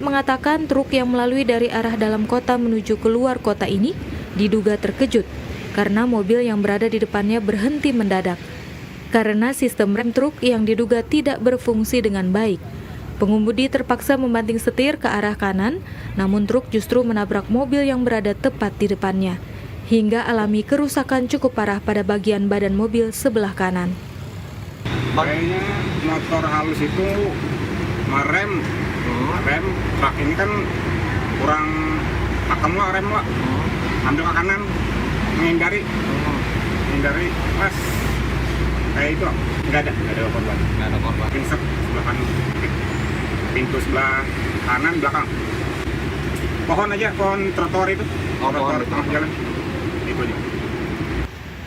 Mengatakan truk yang melalui dari arah dalam kota menuju keluar kota ini diduga terkejut karena mobil yang berada di depannya berhenti mendadak. Karena sistem rem truk yang diduga tidak berfungsi dengan baik. Pengemudi terpaksa membanting setir ke arah kanan, namun truk justru menabrak mobil yang berada tepat di depannya, hingga alami kerusakan cukup parah pada bagian badan mobil sebelah kanan. Kayaknya motor halus itu rem truk ini kan kurang pakem lah rem lah, ambil ke kanan, menghindari pas kayak itu nggak ada korban. Pinsek sebelah kanan, pintu sebelah kanan belakang, pohon trotoar itu, trotoar tengah jalan itu aja.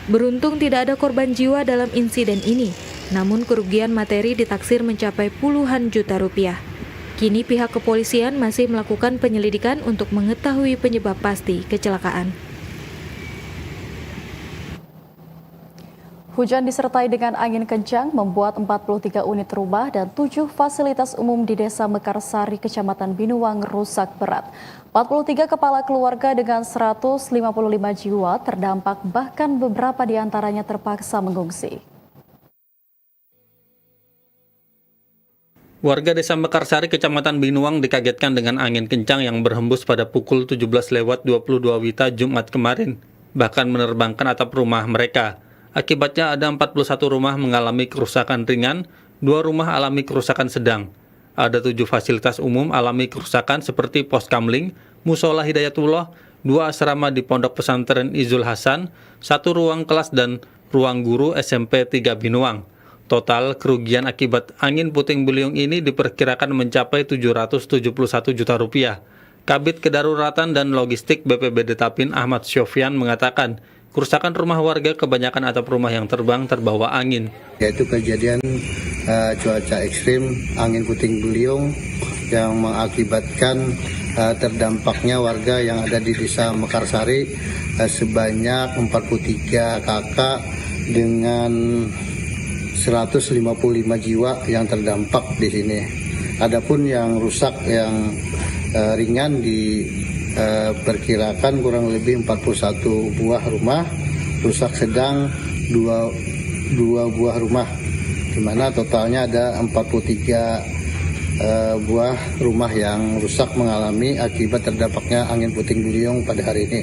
Beruntung tidak ada korban jiwa dalam insiden ini, namun kerugian materi ditaksir mencapai puluhan juta rupiah. Kini pihak kepolisian masih melakukan penyelidikan untuk mengetahui penyebab pasti kecelakaan. Hujan disertai dengan angin kencang membuat 43 unit rumah dan 7 fasilitas umum di Desa Mekarsari, Kecamatan Binuang rusak berat. 43 kepala keluarga dengan 155 jiwa terdampak, bahkan beberapa di antaranya terpaksa mengungsi. Warga Desa Mekarsari, Kecamatan Binuang dikagetkan dengan angin kencang yang berhembus pada pukul 17.22 WITA Jumat kemarin, bahkan menerbangkan atap rumah mereka. Akibatnya ada 41 rumah mengalami kerusakan ringan, 2 rumah alami kerusakan sedang. Ada 7 fasilitas umum alami kerusakan seperti pos kamling, musola Hidayatullah, 2 asrama di Pondok Pesantren Izul Hasan, 1 ruang kelas dan ruang guru SMP 3 Binuang. Total kerugian akibat angin puting beliung ini diperkirakan mencapai 771 juta rupiah. Kabid Kedaruratan dan Logistik BPBD Tapin Ahmad Syofian mengatakan, kerusakan rumah warga kebanyakan atap rumah yang terbang terbawa angin. Yaitu kejadian cuaca ekstrim, angin puting beliung yang mengakibatkan terdampaknya warga yang ada di Desa Mekarsari sebanyak 43 kakak dengan 155 jiwa yang terdampak di sini. Adapun yang rusak yang ringan diperkirakan kurang lebih 41 buah rumah, rusak sedang 2 buah rumah, di mana totalnya ada 43 buah rumah yang rusak mengalami akibat terdampaknya angin puting beliung pada hari ini.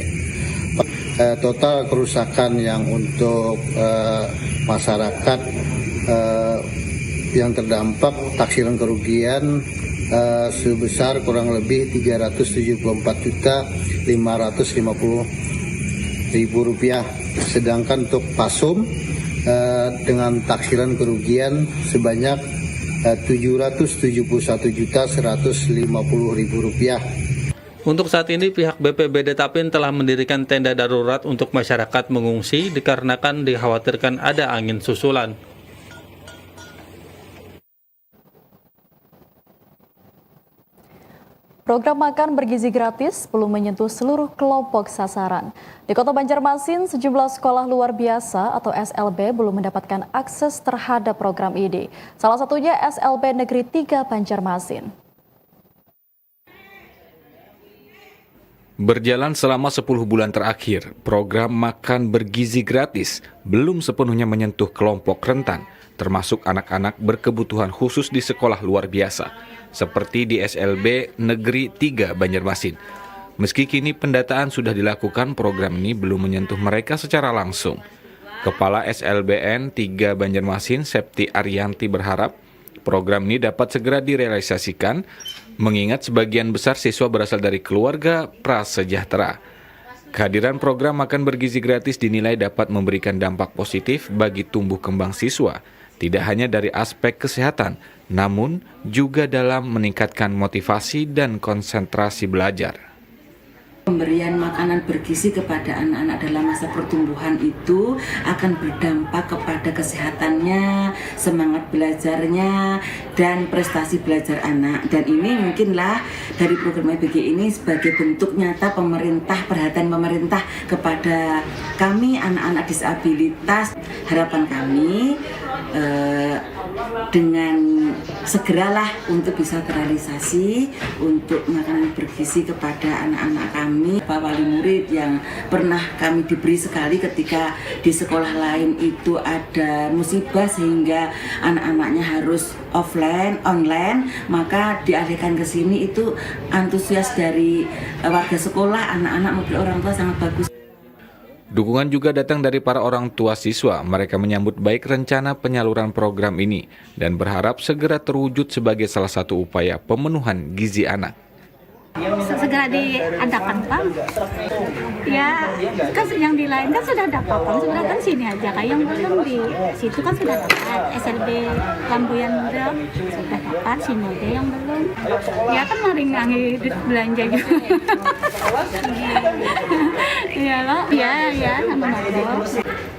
Total kerusakan yang untuk masyarakat yang terdampak taksiran kerugian sebesar kurang lebih Rp374.550.000. Sedangkan untuk PASUM dengan taksiran kerugian sebanyak Rp771.150.000. Untuk saat ini pihak BPBD Tapin telah mendirikan tenda darurat untuk masyarakat mengungsi dikarenakan dikhawatirkan ada angin susulan. Program makan bergizi gratis belum menyentuh seluruh kelompok sasaran. Di Kota Banjarmasin, sejumlah sekolah luar biasa atau SLB belum mendapatkan akses terhadap program ini. Salah satunya SLB Negeri 3 Banjarmasin. Berjalan selama 10 bulan terakhir, program makan bergizi gratis belum sepenuhnya menyentuh kelompok rentan, termasuk anak-anak berkebutuhan khusus di sekolah luar biasa, seperti di SLB Negeri 3 Banjarmasin. Meski kini pendataan sudah dilakukan, program ini belum menyentuh mereka secara langsung. Kepala SLBN 3 Banjarmasin, Septi Ariyanti berharap program ini dapat segera direalisasikan, mengingat sebagian besar siswa berasal dari keluarga prasejahtera. Kehadiran program makan bergizi gratis dinilai dapat memberikan dampak positif bagi tumbuh kembang siswa, tidak hanya dari aspek kesehatan, namun juga dalam meningkatkan motivasi dan konsentrasi belajar. Pemberian makanan bergizi kepada anak-anak dalam masa pertumbuhan itu akan berdampak kepada kesehatannya, semangat belajarnya, dan prestasi belajar anak. Dan ini mungkinlah dari program EBG ini sebagai bentuk nyata perhatian pemerintah kepada kami anak-anak disabilitas. Harapan kami dengan segeralah untuk bisa terrealisasi untuk makanan bergizi kepada anak-anak kami. Pak wali murid yang pernah kami diberi sekali ketika di sekolah lain itu ada musibah sehingga anak-anaknya harus online, maka dialihkan ke sini. Itu antusias dari warga sekolah, anak-anak maupun orang tua sangat bagus. Dukungan juga datang dari para orang tua siswa. Mereka menyambut baik rencana penyaluran program ini dan berharap segera terwujud sebagai salah satu upaya pemenuhan gizi anak. Segera diadakan, Pak. Ya, kan yang di lain kan sudah dapat, sudah kan sini aja. Kayak yang belum di situ kan sudah dapat. SLB Lambuyan sudah dapat, sini aja yang belum. Ya kan meringangi belanja gitu. Iyalah, ya sama Nato.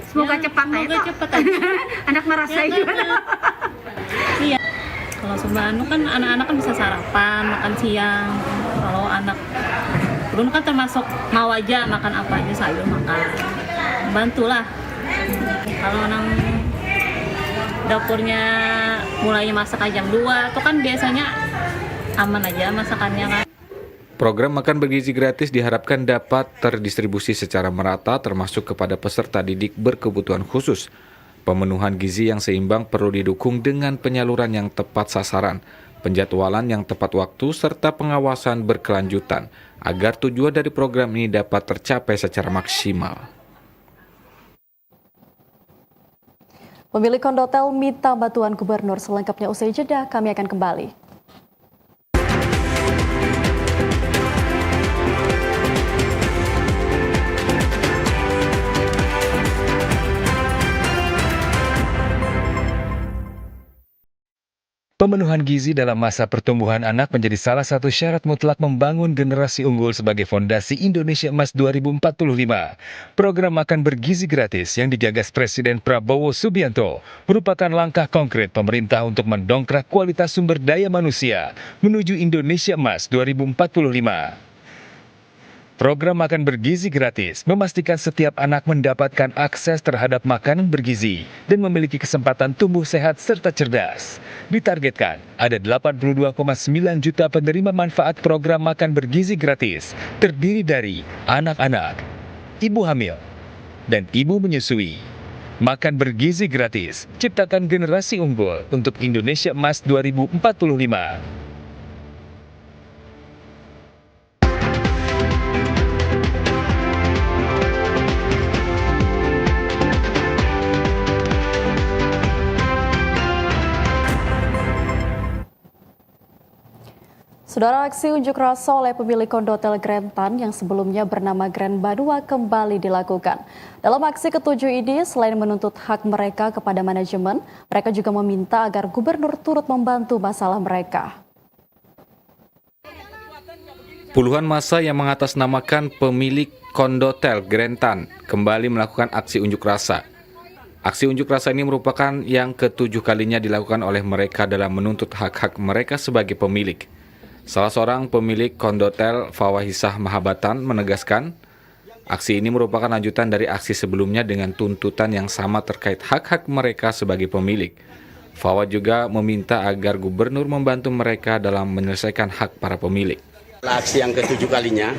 Semoga cepat aja. Anak merasa juga. Iya. Kalau Sumbanu kan anak-anak kan bisa sarapan, makan siang. Kalau anak belum kan termasuk mau aja makan apa aja sayur makan. Bantulah. Kalau orang dapurnya mulainya masak jam 2, itu kan biasanya aman aja masakannya kan. Program makan bergizi gratis diharapkan dapat terdistribusi secara merata termasuk kepada peserta didik berkebutuhan khusus. Pemenuhan gizi yang seimbang perlu didukung dengan penyaluran yang tepat sasaran, penjadwalan yang tepat waktu, serta pengawasan berkelanjutan agar tujuan dari program ini dapat tercapai secara maksimal. Pemilik kondotel minta bantuan gubernur. Selengkapnya usai jeda, kami akan kembali. Pemenuhan gizi dalam masa pertumbuhan anak menjadi salah satu syarat mutlak membangun generasi unggul sebagai fondasi Indonesia Emas 2045. Program makan bergizi gratis yang digagas Presiden Prabowo Subianto merupakan langkah konkret pemerintah untuk mendongkrak kualitas sumber daya manusia menuju Indonesia Emas 2045. Program makan bergizi gratis memastikan setiap anak mendapatkan akses terhadap makanan bergizi dan memiliki kesempatan tumbuh sehat serta cerdas. Ditargetkan ada 82,9 juta penerima manfaat program makan bergizi gratis, terdiri dari anak-anak, ibu hamil, dan ibu menyusui. Makan bergizi gratis, ciptakan generasi unggul untuk Indonesia Emas 2045. Saudara, aksi unjuk rasa oleh pemilik kondotel Grantan yang sebelumnya bernama Grand Banua kembali dilakukan. Dalam aksi ke-7 ini, selain menuntut hak mereka kepada manajemen, mereka juga meminta agar gubernur turut membantu masalah mereka. Puluhan massa yang mengatasnamakan pemilik kondotel Grantan kembali melakukan aksi unjuk rasa. Aksi unjuk rasa ini merupakan yang ke-7 kalinya dilakukan oleh mereka dalam menuntut hak-hak mereka sebagai pemilik. Salah seorang pemilik kondotel, Fawahisah Mahabatan, menegaskan aksi ini merupakan lanjutan dari aksi sebelumnya dengan tuntutan yang sama terkait hak-hak mereka sebagai pemilik. Fawa juga meminta agar gubernur membantu mereka dalam menyelesaikan hak para pemilik. Aksi yang ke-7 kalinya,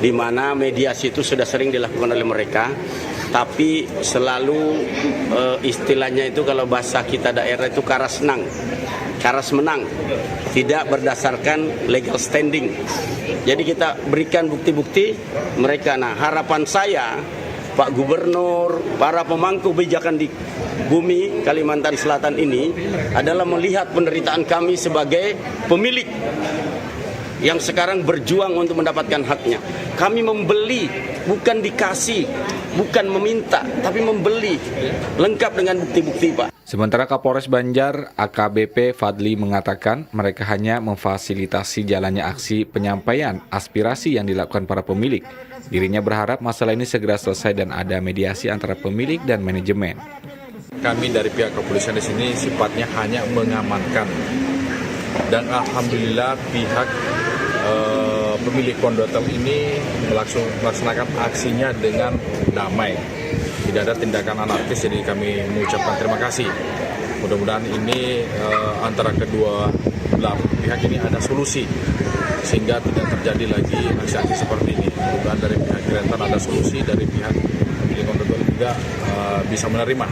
di mana mediasi itu sudah sering dilakukan oleh mereka, tapi selalu istilahnya itu kalau bahasa kita daerah itu karas menang, tidak berdasarkan legal standing. Jadi kita berikan bukti-bukti mereka. Nah, harapan saya Pak Gubernur, para pemangku kebijakan di bumi Kalimantan Selatan ini adalah melihat penderitaan kami sebagai pemilik yang sekarang berjuang untuk mendapatkan haknya. Kami membeli, bukan dikasih, bukan meminta, tapi membeli, lengkap dengan bukti-bukti, Pak. Sementara Kapolres Banjar, AKBP Fadli mengatakan mereka hanya memfasilitasi jalannya aksi penyampaian aspirasi yang dilakukan para pemilik. Dirinya berharap masalah ini segera selesai dan ada mediasi antara pemilik dan manajemen. Kami dari pihak kepolisian di sini sifatnya hanya mengamankan. Dan alhamdulillah pihak pemilik kondotel ini melaksanakan aksinya dengan damai. Tidak ada tindakan anarkis, jadi kami mengucapkan terima kasih. Mudah-mudahan ini antara kedua belah pihak ini ada solusi sehingga tidak terjadi lagi aksi-aksi seperti ini. Mudah-mudahan dari pihak Kerentan ada solusi, dari pihak pemilik kondotel juga bisa menerima.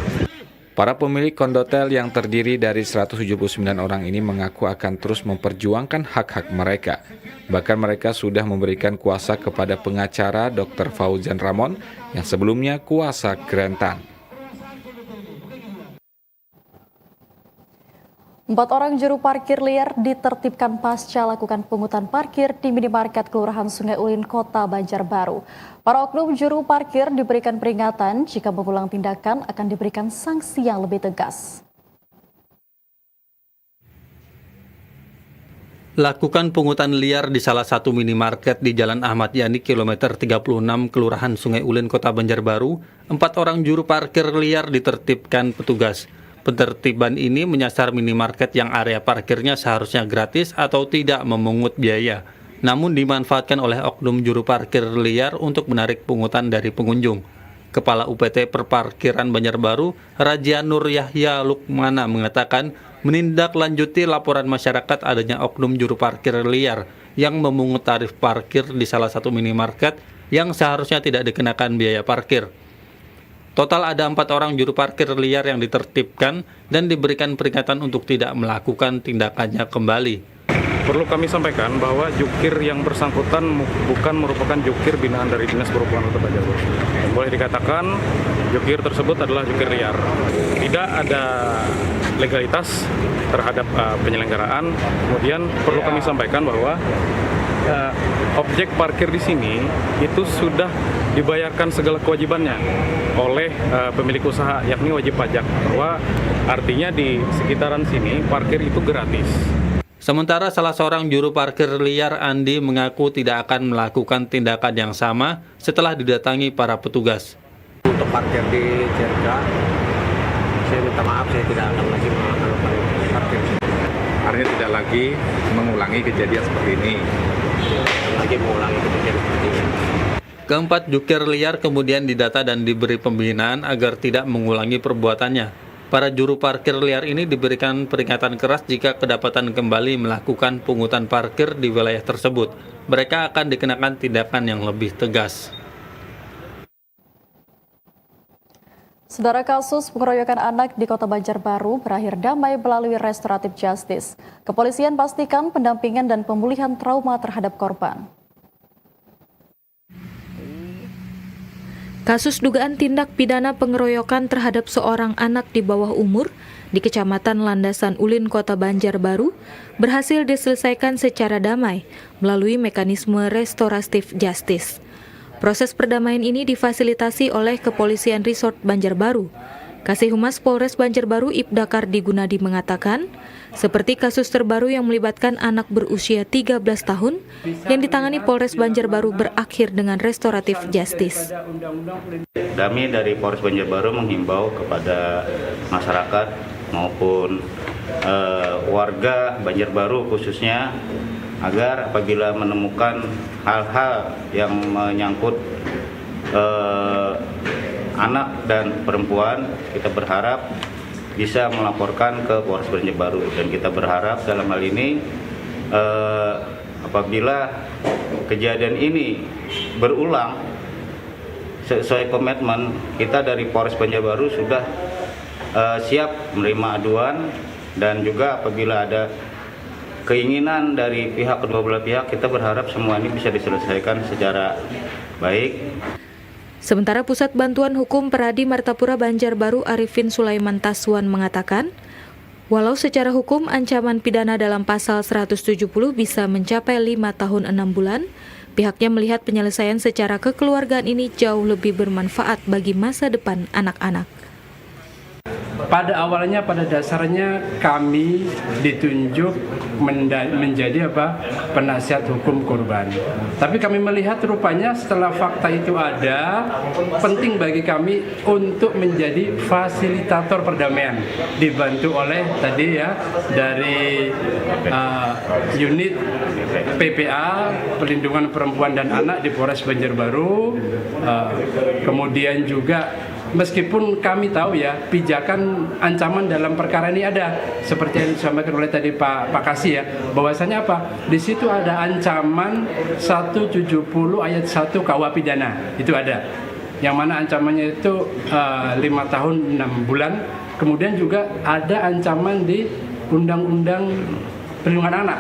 Para pemilik kondotel yang terdiri dari 179 orang ini mengaku akan terus memperjuangkan hak-hak mereka. Bahkan mereka sudah memberikan kuasa kepada pengacara Dr. Fauzan Ramon yang sebelumnya kuasa Kerentan. 4 orang juru parkir liar ditertibkan pasca lakukan pungutan parkir di minimarket Kelurahan Sungai Ulin, Kota Banjarbaru. Para oknum juru parkir diberikan peringatan, jika mengulang tindakan akan diberikan sanksi yang lebih tegas. Lakukan pungutan liar di salah satu minimarket di Jalan Ahmad Yani, kilometer 36, Kelurahan Sungai Ulin, Kota Banjarbaru. 4 orang juru parkir liar ditertibkan petugas. Penertiban ini menyasar minimarket yang area parkirnya seharusnya gratis atau tidak memungut biaya, namun dimanfaatkan oleh oknum juru parkir liar untuk menarik pungutan dari pengunjung. Kepala UPT Perparkiran Banjarbaru, Raja Nur Yahya Lukmana, mengatakan menindaklanjuti laporan masyarakat adanya oknum juru parkir liar yang memungut tarif parkir di salah satu minimarket yang seharusnya tidak dikenakan biaya parkir. Total ada 4 orang juru parkir liar yang ditertibkan dan diberikan peringatan untuk tidak melakukan tindakannya kembali. Perlu kami sampaikan bahwa jukir yang bersangkutan bukan merupakan jukir binaan dari Dinas Perhubungan Kota Banjarbaru. Boleh dikatakan jukir tersebut adalah jukir liar. Tidak ada legalitas terhadap penyelenggaraan. Kemudian perlu kami sampaikan bahwa objek parkir di sini itu sudah dibayarkan segala kewajibannya oleh pemilik usaha, yakni wajib pajak, bahwa artinya di sekitaran sini parkir itu gratis. Sementara salah seorang juru parkir liar, Andi, mengaku tidak akan melakukan tindakan yang sama setelah didatangi para petugas. Untuk parkir di Cerga, saya minta maaf, saya tidak akan lagi melakukan parkir. Artinya tidak lagi mengulangi kejadian seperti ini. Keempat jukir liar kemudian didata dan diberi pembinaan agar tidak mengulangi perbuatannya. Para juru parkir liar ini diberikan peringatan keras jika kedapatan kembali melakukan pungutan parkir di wilayah tersebut. Mereka akan dikenakan tindakan yang lebih tegas. Saudara, kasus pengeroyokan anak di Kota Banjarbaru berakhir damai melalui restoratif justice. Kepolisian pastikan pendampingan dan pemulihan trauma terhadap korban. Kasus dugaan tindak pidana pengeroyokan terhadap seorang anak di bawah umur di Kecamatan Landasan Ulin, Kota Banjarbaru berhasil diselesaikan secara damai melalui mekanisme restoratif justice. Proses perdamaian ini difasilitasi oleh Kepolisian Resort Banjarbaru. Kasih Humas Polres Banjarbaru Ibda Kardi Gunadi mengatakan, seperti kasus terbaru yang melibatkan anak berusia 13 tahun yang ditangani Polres Banjarbaru berakhir dengan restoratif justice. Kami dari Polres Banjarbaru menghimbau kepada masyarakat maupun warga Banjarbaru khususnya agar apabila menemukan hal-hal yang menyangkut anak dan perempuan, kita berharap bisa melaporkan ke Polres Banjarbaru, dan kita berharap dalam hal ini apabila kejadian ini berulang sesuai komitmen kita dari Polres Banjarbaru sudah siap menerima aduan, dan juga apabila ada keinginan dari pihak kedua belah pihak, kita berharap semua ini bisa diselesaikan secara baik. Sementara Pusat Bantuan Hukum Peradi Martapura Banjarbaru Arifin Sulaiman Taswan mengatakan, walau secara hukum ancaman pidana dalam pasal 170 bisa mencapai 5 tahun 6 bulan, pihaknya melihat penyelesaian secara kekeluargaan ini jauh lebih bermanfaat bagi masa depan anak-anak. Pada awalnya, pada dasarnya kami ditunjuk menjadi penasihat hukum korban. Tapi kami melihat rupanya setelah fakta itu ada, penting bagi kami untuk menjadi fasilitator perdamaian, dibantu oleh tadi dari unit PPA Perlindungan Perempuan dan Anak di Polres Banjarbaru, kemudian juga meskipun kami tahu ya pijakan ancaman dalam perkara ini ada, seperti yang disampaikan oleh tadi Pak Kasih ya, bahwasanya apa? Di situ ada ancaman 170 ayat 1 KUH pidana, itu ada. Yang mana ancamannya itu 5 tahun 6 bulan. Kemudian juga ada ancaman di Undang-Undang Perlindungan Anak.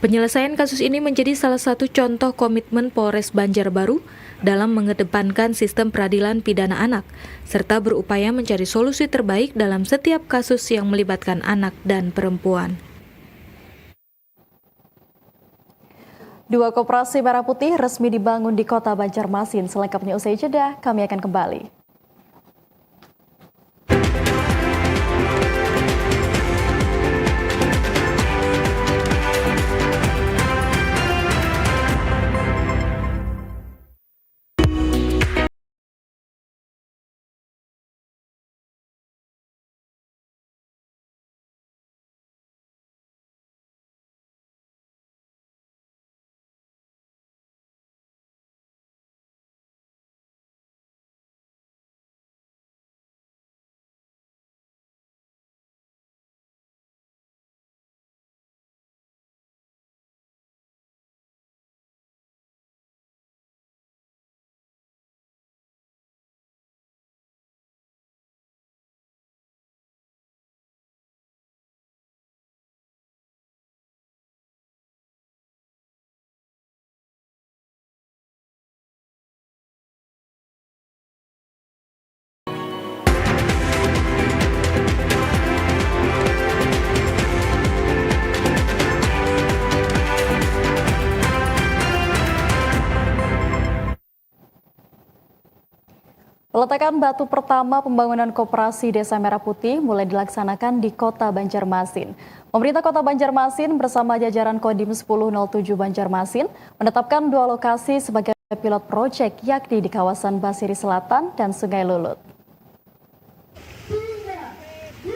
Penyelesaian kasus ini menjadi salah satu contoh komitmen Polres Banjarbaru dalam mengedepankan sistem peradilan pidana anak, serta berupaya mencari solusi terbaik dalam setiap kasus yang melibatkan anak dan perempuan. 2 koperasi merah putih resmi dibangun di Kota Banjarmasin. Selengkapnya usai jeda, kami akan kembali. Peletakan batu pertama pembangunan koperasi Desa Merah Putih mulai dilaksanakan di Kota Banjarmasin. Pemerintah Kota Banjarmasin bersama jajaran Kodim 1007 Banjarmasin menetapkan 2 lokasi sebagai pilot proyek, yakni di kawasan Basiri Selatan dan Sungai Lulut.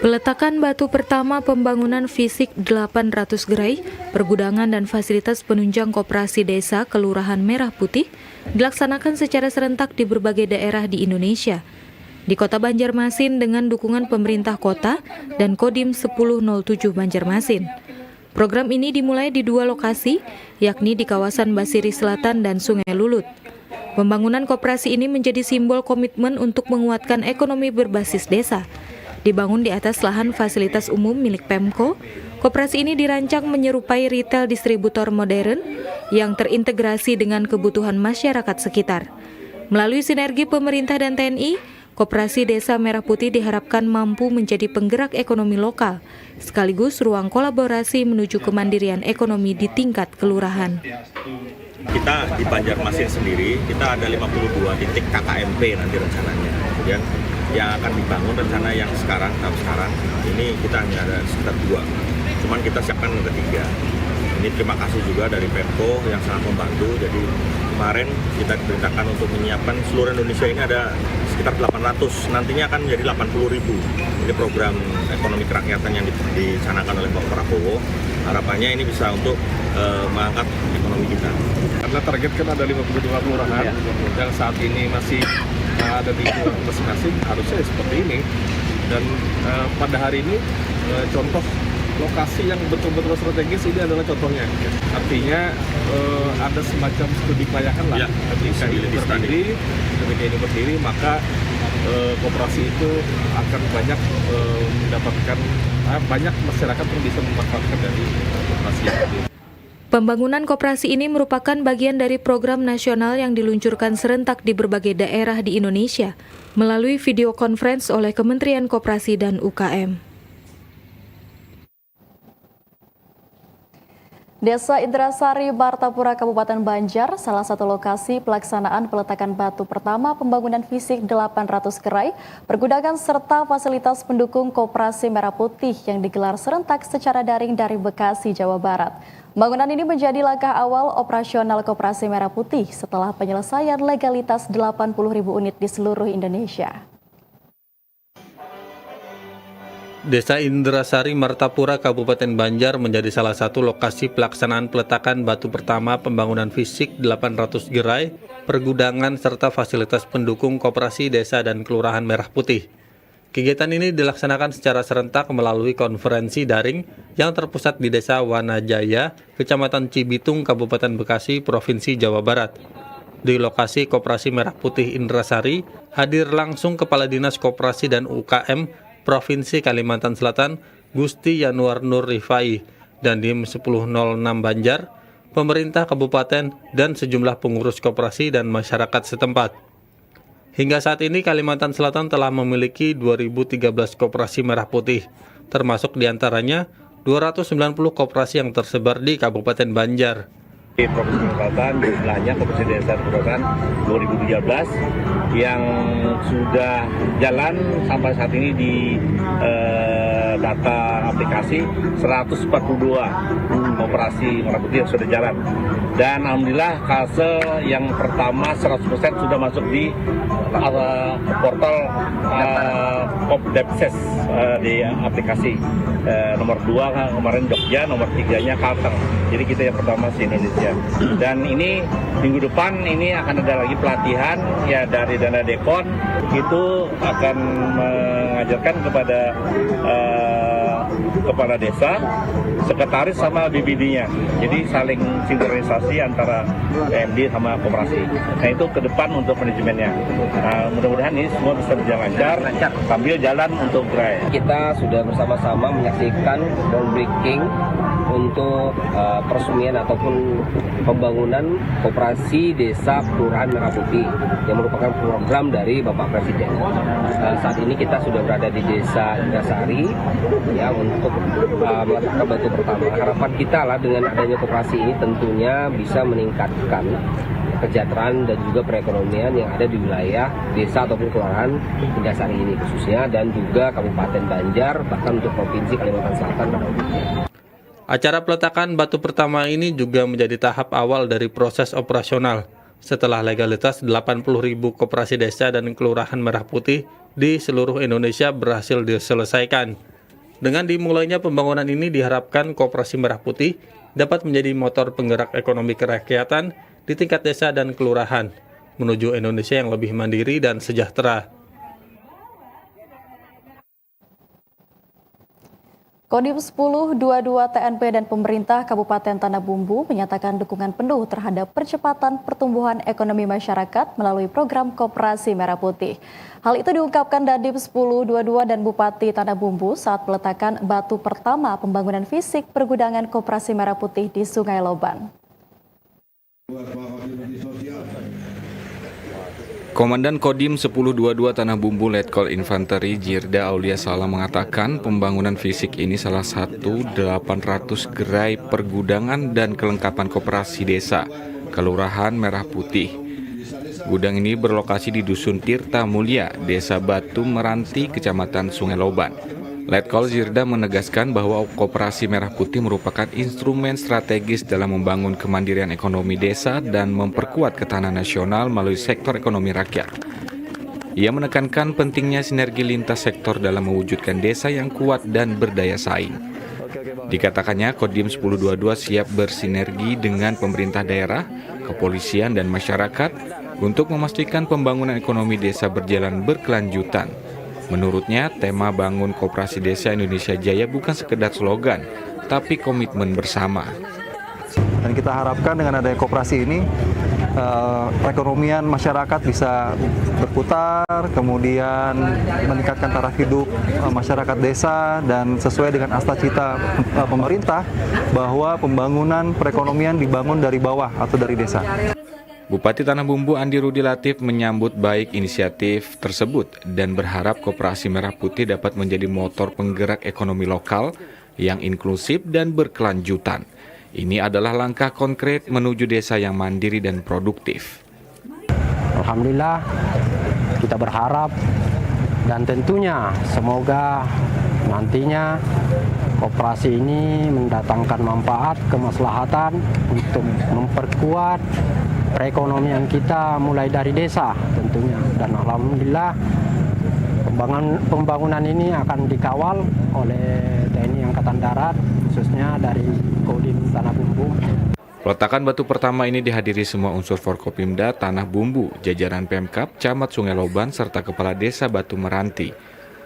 Peletakan batu pertama pembangunan fisik 800 gerai, pergudangan dan fasilitas penunjang koperasi desa Kelurahan Merah Putih dilaksanakan secara serentak di berbagai daerah di Indonesia. Di Kota Banjarmasin dengan dukungan pemerintah kota dan Kodim 1007 Banjarmasin. Program ini dimulai di 2 lokasi, yakni di kawasan Basiri Selatan dan Sungai Lulut. Pembangunan koperasi ini menjadi simbol komitmen untuk menguatkan ekonomi berbasis desa. Dibangun di atas lahan fasilitas umum milik Pemko, koperasi ini dirancang menyerupai retail distributor modern yang terintegrasi dengan kebutuhan masyarakat sekitar. Melalui sinergi pemerintah dan TNI, Koperasi Desa Merah Putih diharapkan mampu menjadi penggerak ekonomi lokal, sekaligus ruang kolaborasi menuju kemandirian ekonomi di tingkat kelurahan. Kita di Banjarmasin sendiri, kita ada 52 titik KKMP nanti rencananya. Kemudian yang akan dibangun rencana yang tahap sekarang ini kita hanya ada sekitar 2, cuman kita siapkan yang ketiga. Ini terima kasih juga dari Pemko yang sangat membantu. Jadi kemarin kita diperintahkan untuk menyiapkan seluruh Indonesia ini ada sekitar 800, nantinya akan menjadi 80.000. Ini program ekonomi kerakyatan yang dicanangkan oleh Pak Prabowo. Harapannya ini bisa untuk mengangkat ekonomi kita. Karena target kan ada 52 kelurahan yang saat ini masih ada di masing-masing, harusnya seperti ini. Dan pada hari ini contoh lokasi yang betul-betul strategis ini adalah contohnya. Artinya ada semacam studi kelayakan lah. Ketika ini berdiri, maka koperasi itu akan banyak mendapatkan banyak masyarakat yang bisa memanfaatkan dari koperasi ini. Pembangunan koperasi ini merupakan bagian dari program nasional yang diluncurkan serentak di berbagai daerah di Indonesia melalui video conference oleh Kementerian Koperasi dan UKM. Desa Indrasari, Martapura, Kabupaten Banjar, salah satu lokasi pelaksanaan peletakan batu pertama pembangunan fisik 800 gerai, pergudangan serta fasilitas pendukung Koperasi Merah Putih yang digelar serentak secara daring dari Bekasi, Jawa Barat. Pembangunan ini menjadi langkah awal operasional Koperasi Merah Putih setelah penyelesaian legalitas 80.000 unit di seluruh Indonesia. Desa Indrasari, Martapura, Kabupaten Banjar menjadi salah satu lokasi pelaksanaan peletakan batu pertama pembangunan fisik 800 gerai, pergudangan, serta fasilitas pendukung koperasi desa dan kelurahan Merah Putih. Kegiatan ini dilaksanakan secara serentak melalui konferensi daring yang terpusat di Desa Wanajaya, Kecamatan Cibitung, Kabupaten Bekasi, Provinsi Jawa Barat. Di lokasi Koperasi Merah Putih Indrasari, hadir langsung Kepala Dinas Koperasi dan UKM Provinsi Kalimantan Selatan, Gusti Yanuar Nur Rifai, dan Dim 1006 Banjar, pemerintah kabupaten, dan sejumlah pengurus koperasi dan masyarakat setempat. Hingga saat ini Kalimantan Selatan telah memiliki 2013 koperasi merah putih, termasuk diantaranya 290 koperasi yang tersebar di Kabupaten Banjar. Di Provinsi Selatan jumlahnya koperasi desa kelurahan 2013 yang sudah jalan sampai saat ini di data aplikasi 142 koperasi merah putih yang sudah jalan, dan alhamdulillah Kalsel yang pertama 100% sudah masuk di portal Kopdepses di aplikasi. Nomor 2 kemarin Jogja, nomor 3-nya Kalteng. Jadi kita yang pertama di Indonesia. Dan ini minggu depan ini akan ada lagi pelatihan ya dari Dana Dekon, itu akan mengajarkan kepada kepala desa, sekretaris sama BBD-nya. Jadi saling sinkronisasi antara PMD sama koperasi. Nah itu ke depan untuk manajemennya. Nah, mudah-mudahan ini semua bisa berjalan lancar sambil jalan untuk gerai. Kita sudah bersama-sama menyaksikan groundbreaking untuk peresmian ataupun pembangunan koperasi desa kelurahan Merah Putih yang merupakan program dari Bapak Presiden. Saat ini kita sudah berada di Desa Indrasari ya untuk meletakkan batu pertama. Harapan kita lah dengan adanya koperasi ini tentunya bisa meningkatkan kesejahteraan dan juga perekonomian yang ada di wilayah desa ataupun kelurahan Indrasari ini khususnya, dan juga Kabupaten Banjar, bahkan untuk Provinsi Kalimantan Selatan pada umumnya. Acara peletakan batu pertama ini juga menjadi tahap awal dari proses operasional setelah legalitas 80.000 koperasi desa dan kelurahan merah putih di seluruh Indonesia berhasil diselesaikan. Dengan dimulainya pembangunan ini diharapkan koperasi merah putih dapat menjadi motor penggerak ekonomi kerakyatan di tingkat desa dan kelurahan menuju Indonesia yang lebih mandiri dan sejahtera. Kodim 1022 TNP dan pemerintah Kabupaten Tanah Bumbu menyatakan dukungan penuh terhadap percepatan pertumbuhan ekonomi masyarakat melalui program Koperasi Merah Putih. Hal itu diungkapkan Dandim 1022 dan Bupati Tanah Bumbu saat peletakan batu pertama pembangunan fisik pergudangan Koperasi Merah Putih di Sungai Loban. Komandan Kodim 1022 Tanah Bumbu Letkol Infanteri Jirda Aulia Salam mengatakan pembangunan fisik ini salah satu 800 gerai pergudangan dan kelengkapan koperasi desa Kelurahan Merah Putih. Gudang ini berlokasi di Dusun Tirta Mulia, Desa Batu Meranti, Kecamatan Sungai Loban. Letkol Jirda menegaskan bahwa Koperasi Merah Putih merupakan instrumen strategis dalam membangun kemandirian ekonomi desa dan memperkuat ketahanan nasional melalui sektor ekonomi rakyat. Ia menekankan pentingnya sinergi lintas sektor dalam mewujudkan desa yang kuat dan berdaya saing. Dikatakannya Kodim 1022 siap bersinergi dengan pemerintah daerah, kepolisian, dan masyarakat untuk memastikan pembangunan ekonomi desa berjalan berkelanjutan. Menurutnya, tema bangun Koperasi Desa Indonesia Jaya bukan sekedar slogan, tapi komitmen bersama. Dan kita harapkan dengan adanya koperasi ini, perekonomian masyarakat bisa berputar, kemudian meningkatkan taraf hidup masyarakat desa, dan sesuai dengan asta-cita pemerintah bahwa pembangunan perekonomian dibangun dari bawah atau dari desa. Bupati Tanah Bumbu Andi Rudi Latif menyambut baik inisiatif tersebut dan berharap Koperasi Merah Putih dapat menjadi motor penggerak ekonomi lokal yang inklusif dan berkelanjutan. Ini adalah langkah konkret menuju desa yang mandiri dan produktif. Alhamdulillah, kita berharap dan tentunya semoga nantinya koperasi ini mendatangkan manfaat, kemaslahatan untuk memperkuat perekonomian kita mulai dari desa tentunya. Dan alhamdulillah Pembangunan ini akan dikawal oleh TNI Angkatan Darat, khususnya dari Kodim Tanah Bumbu. Peletakan batu pertama ini dihadiri semua unsur Forkopimda Tanah Bumbu, jajaran Pemkab, Camat Sungai Loban, serta Kepala Desa Batu Meranti.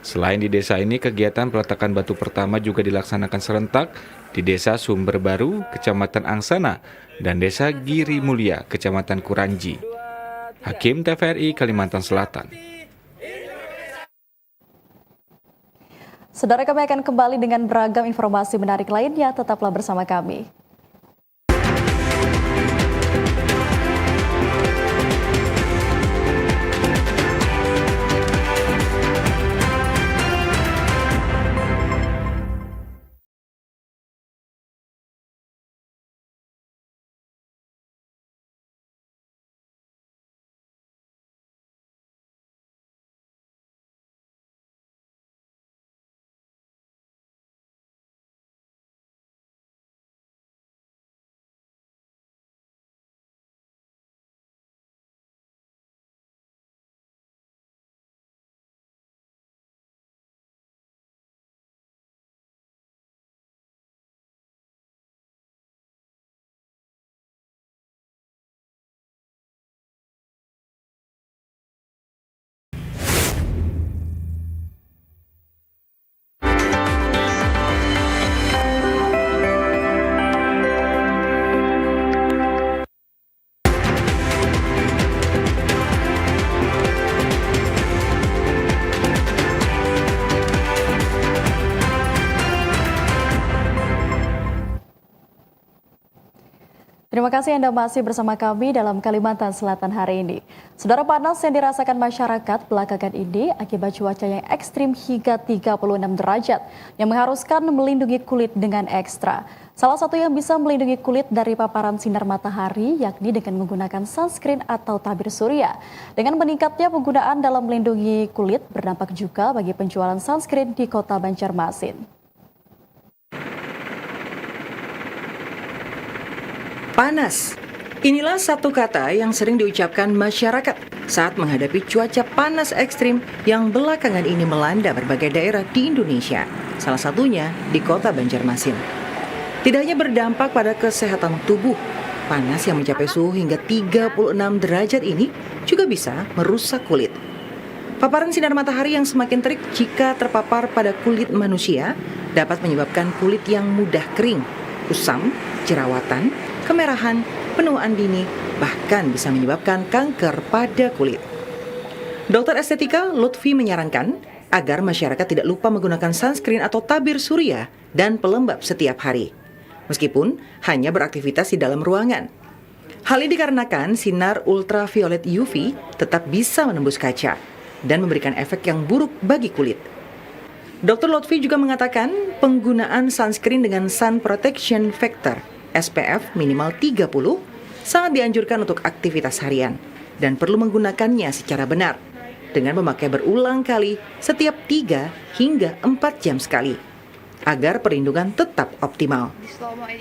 Selain di desa ini, kegiatan peletakan batu pertama juga dilaksanakan serentak di Desa Sumber Baru, Kecamatan Angsana, dan Desa Giri Mulia, Kecamatan Kuranji. Hakim TVRI Kalimantan Selatan. Saudara, kami akan kembali dengan beragam informasi menarik lainnya. Tetaplah bersama kami. Terima kasih Anda masih bersama kami dalam Kalimantan Selatan hari ini. Saudara, panas yang dirasakan masyarakat belakangan ini akibat cuaca yang ekstrim hingga 36 derajat yang mengharuskan melindungi kulit dengan ekstra. Salah satu yang bisa melindungi kulit dari paparan sinar matahari yakni dengan menggunakan sunscreen atau tabir surya. Dengan meningkatnya penggunaan dalam melindungi kulit berdampak juga bagi penjualan sunscreen di Kota Banjarmasin. Panas. Inilah satu kata yang sering diucapkan masyarakat saat menghadapi cuaca panas ekstrim yang belakangan ini melanda berbagai daerah di Indonesia, salah satunya di Kota Banjarmasin. Tidak hanya berdampak pada kesehatan tubuh, panas yang mencapai suhu hingga 36 derajat ini juga bisa merusak kulit. Paparan sinar matahari yang semakin terik jika terpapar pada kulit manusia dapat menyebabkan kulit yang mudah kering, kusam, jerawatan, kemerahan, penuaan dini, bahkan bisa menyebabkan kanker pada kulit. Dokter estetika Lutfi menyarankan agar masyarakat tidak lupa menggunakan sunscreen atau tabir surya dan pelembab setiap hari, meskipun hanya beraktivitas di dalam ruangan. Hal ini dikarenakan sinar ultraviolet UV tetap bisa menembus kaca dan memberikan efek yang buruk bagi kulit. Dr. Lutfi juga mengatakan penggunaan sunscreen dengan sun protection factor SPF minimal 30 sangat dianjurkan untuk aktivitas harian dan perlu menggunakannya secara benar dengan memakai berulang kali setiap 3 hingga 4 jam sekali agar perlindungan tetap optimal.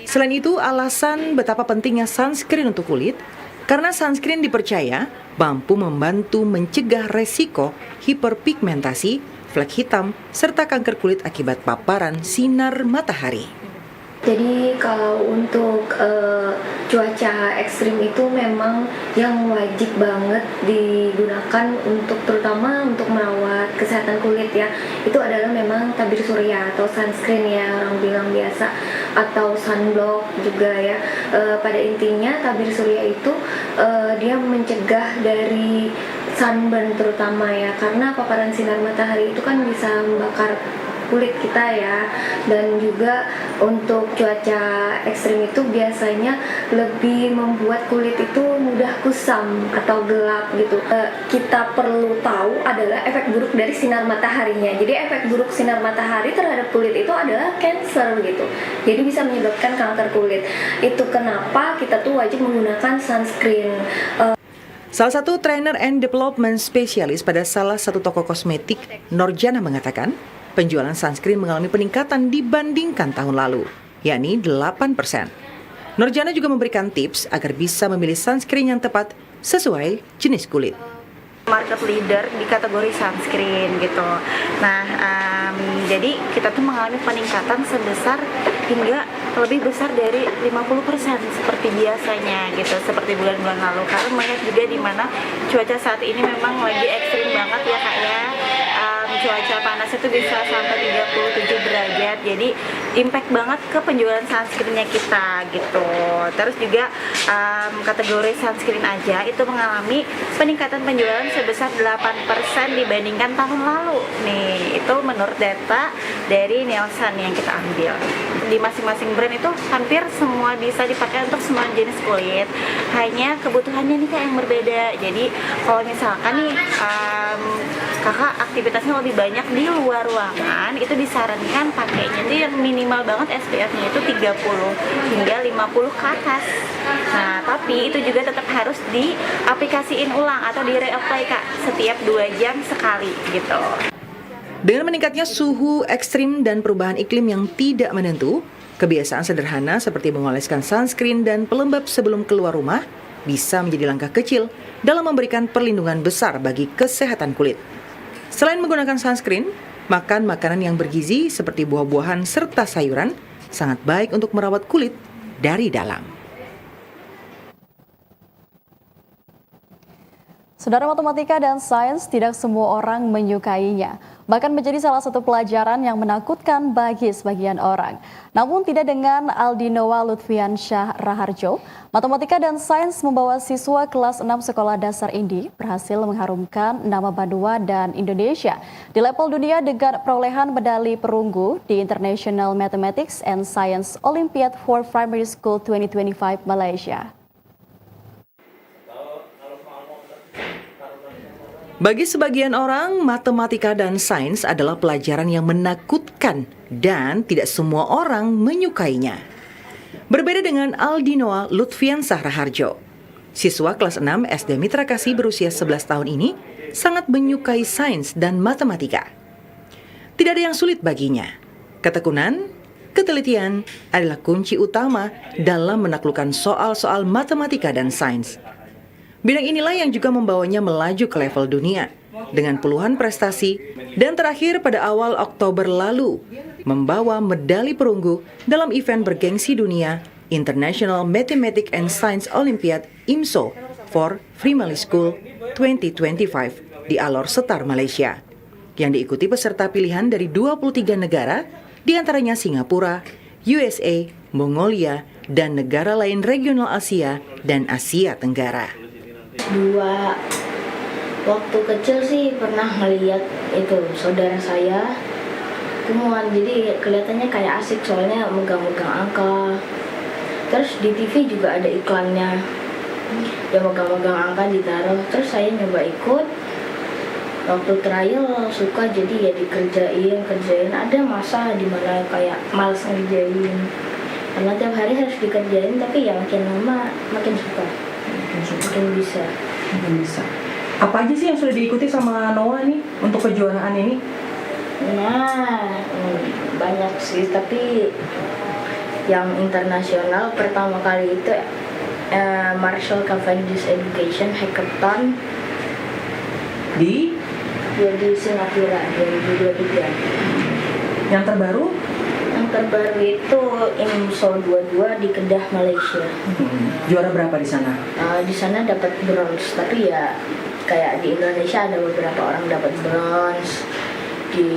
Selain itu, alasan betapa pentingnya sunscreen untuk kulit karena sunscreen dipercaya mampu membantu mencegah resiko hiperpigmentasi, flek hitam, serta kanker kulit akibat paparan sinar matahari. Jadi kalau untuk cuaca ekstrim itu memang yang wajib banget digunakan untuk terutama untuk merawat kesehatan kulit ya. Itu adalah memang tabir surya atau sunscreen ya orang bilang biasa, atau sunblock juga ya. Pada intinya tabir surya itu dia mencegah dari sunburn terutama ya, karena paparan sinar matahari itu kan bisa membakar kulit kita ya. Dan juga untuk cuaca ekstrim itu biasanya lebih membuat kulit itu mudah kusam atau gelap gitu. Kita perlu tahu adalah efek buruk dari sinar mataharinya. Jadi efek buruk sinar matahari terhadap kulit itu adalah cancer gitu. Jadi bisa menyebabkan kanker kulit. Itu kenapa kita tuh wajib menggunakan sunscreen. Salah satu trainer and development specialist pada salah satu toko kosmetik, Norjana, mengatakan penjualan sunscreen mengalami peningkatan dibandingkan tahun lalu, yakni 8%. Norjana juga memberikan tips agar bisa memilih sunscreen yang tepat sesuai jenis kulit. market leader di kategori sunscreen gitu. Nah, jadi kita tuh mengalami peningkatan sebesar hingga lebih besar dari 50% seperti biasanya gitu, seperti bulan-bulan lalu. Karena melihat juga di mana cuaca saat ini memang lagi ekstrim banget ya Kak ya. Cuaca panas itu bisa sampai 37 derajat, jadi impact banget ke penjualan sunscreennya kita gitu. Terus juga kategori sunscreen aja itu mengalami peningkatan penjualan sebesar 8% dibandingkan tahun lalu nih. Itu menurut data dari Nielsen yang kita ambil. Di masing-masing brand itu hampir semua bisa dipakai untuk semua jenis kulit, hanya kebutuhannya nih Kak yang berbeda. Jadi kalau misalkan nih kakak aktivitasnya lebih banyak di luar ruangan, itu disarankan pakainya itu yang minimal banget SPF-nya itu 30 hingga 50 ke atas. Nah, tapi itu juga tetap harus diaplikasiin ulang atau di-reapply Kak setiap 2 jam sekali gitu. Dengan meningkatnya suhu ekstrim dan perubahan iklim yang tidak menentu, kebiasaan sederhana seperti mengoleskan sunscreen dan pelembab sebelum keluar rumah bisa menjadi langkah kecil dalam memberikan perlindungan besar bagi kesehatan kulit. Selain menggunakan sunscreen, makan makanan yang bergizi seperti buah-buahan serta sayuran sangat baik untuk merawat kulit dari dalam. Saudara, matematika dan sains tidak semua orang menyukainya, bahkan menjadi salah satu pelajaran yang menakutkan bagi sebagian orang. Namun tidak dengan Aldinoa Lutfiansyah Raharjo, matematika dan sains membawa siswa kelas 6 sekolah dasar Indi berhasil mengharumkan nama Bandua dan Indonesia di level dunia dengan perolehan medali perunggu di International Mathematics and Science Olympiad for Primary School 2025 Malaysia. Bagi sebagian orang, matematika dan sains adalah pelajaran yang menakutkan dan tidak semua orang menyukainya. Berbeda dengan Aldinoa Lutfiansyah Raharjo, siswa kelas 6 SD Mitra Kasih berusia 11 tahun ini sangat menyukai sains dan matematika. Tidak ada yang sulit baginya. Ketekunan, ketelitian adalah kunci utama dalam menaklukkan soal-soal matematika dan sains. Bidang inilah yang juga membawanya melaju ke level dunia dengan puluhan prestasi dan terakhir pada awal Oktober lalu membawa medali perunggu dalam event bergengsi dunia International Mathematics and Science Olympiad IMSO for Primary School 2025 di Alor Setar, Malaysia yang diikuti peserta pilihan dari 23 negara diantaranya Singapura, USA, Mongolia, dan negara lain regional Asia dan Asia Tenggara. Waktu kecil sih pernah ngeliat itu saudara saya kumuan, jadi kelihatannya kayak asik soalnya megang-megang angka. Terus di TV juga ada iklannya, dia megang-megang angka ditaruh. Terus saya nyoba ikut, waktu trial suka jadi ya dikerjain. Ada masa dimana kayak malas ngerjain karena tiap hari harus dikerjain, tapi ya makin lama makin suka. Mungkin bisa. Apa aja sih yang sudah diikuti sama Noah nih untuk kejuaraan ini? Nah, banyak sih, tapi yang internasional pertama kali itu Marshall Cavendish Education Hackathon di Singapura 2023. Yang terbaru? Yang terbaru itu IMSO 22 di Kedah, Malaysia. Juara berapa di sana? Di sana dapat bronze, tapi ya kayak di Indonesia ada beberapa orang dapat bronze. Di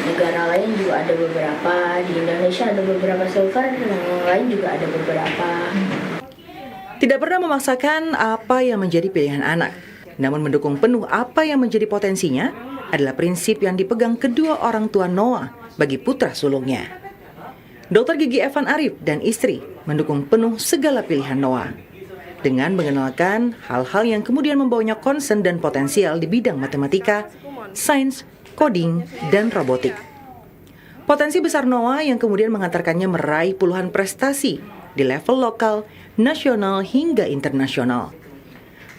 negara lain juga ada beberapa. Di Indonesia ada beberapa silver, yang lain juga ada beberapa. Tidak pernah memaksakan apa yang menjadi pilihan anak, namun mendukung penuh apa yang menjadi potensinya adalah prinsip yang dipegang kedua orang tua Noah bagi putra sulungnya. Dr. Gigi Evan Arif dan istri mendukung penuh segala pilihan Noah dengan mengenalkan hal-hal yang kemudian membawanya concern dan potensial di bidang matematika, sains, coding, dan robotik. Potensi besar Noah yang kemudian mengantarkannya meraih puluhan prestasi di level lokal, nasional, hingga internasional.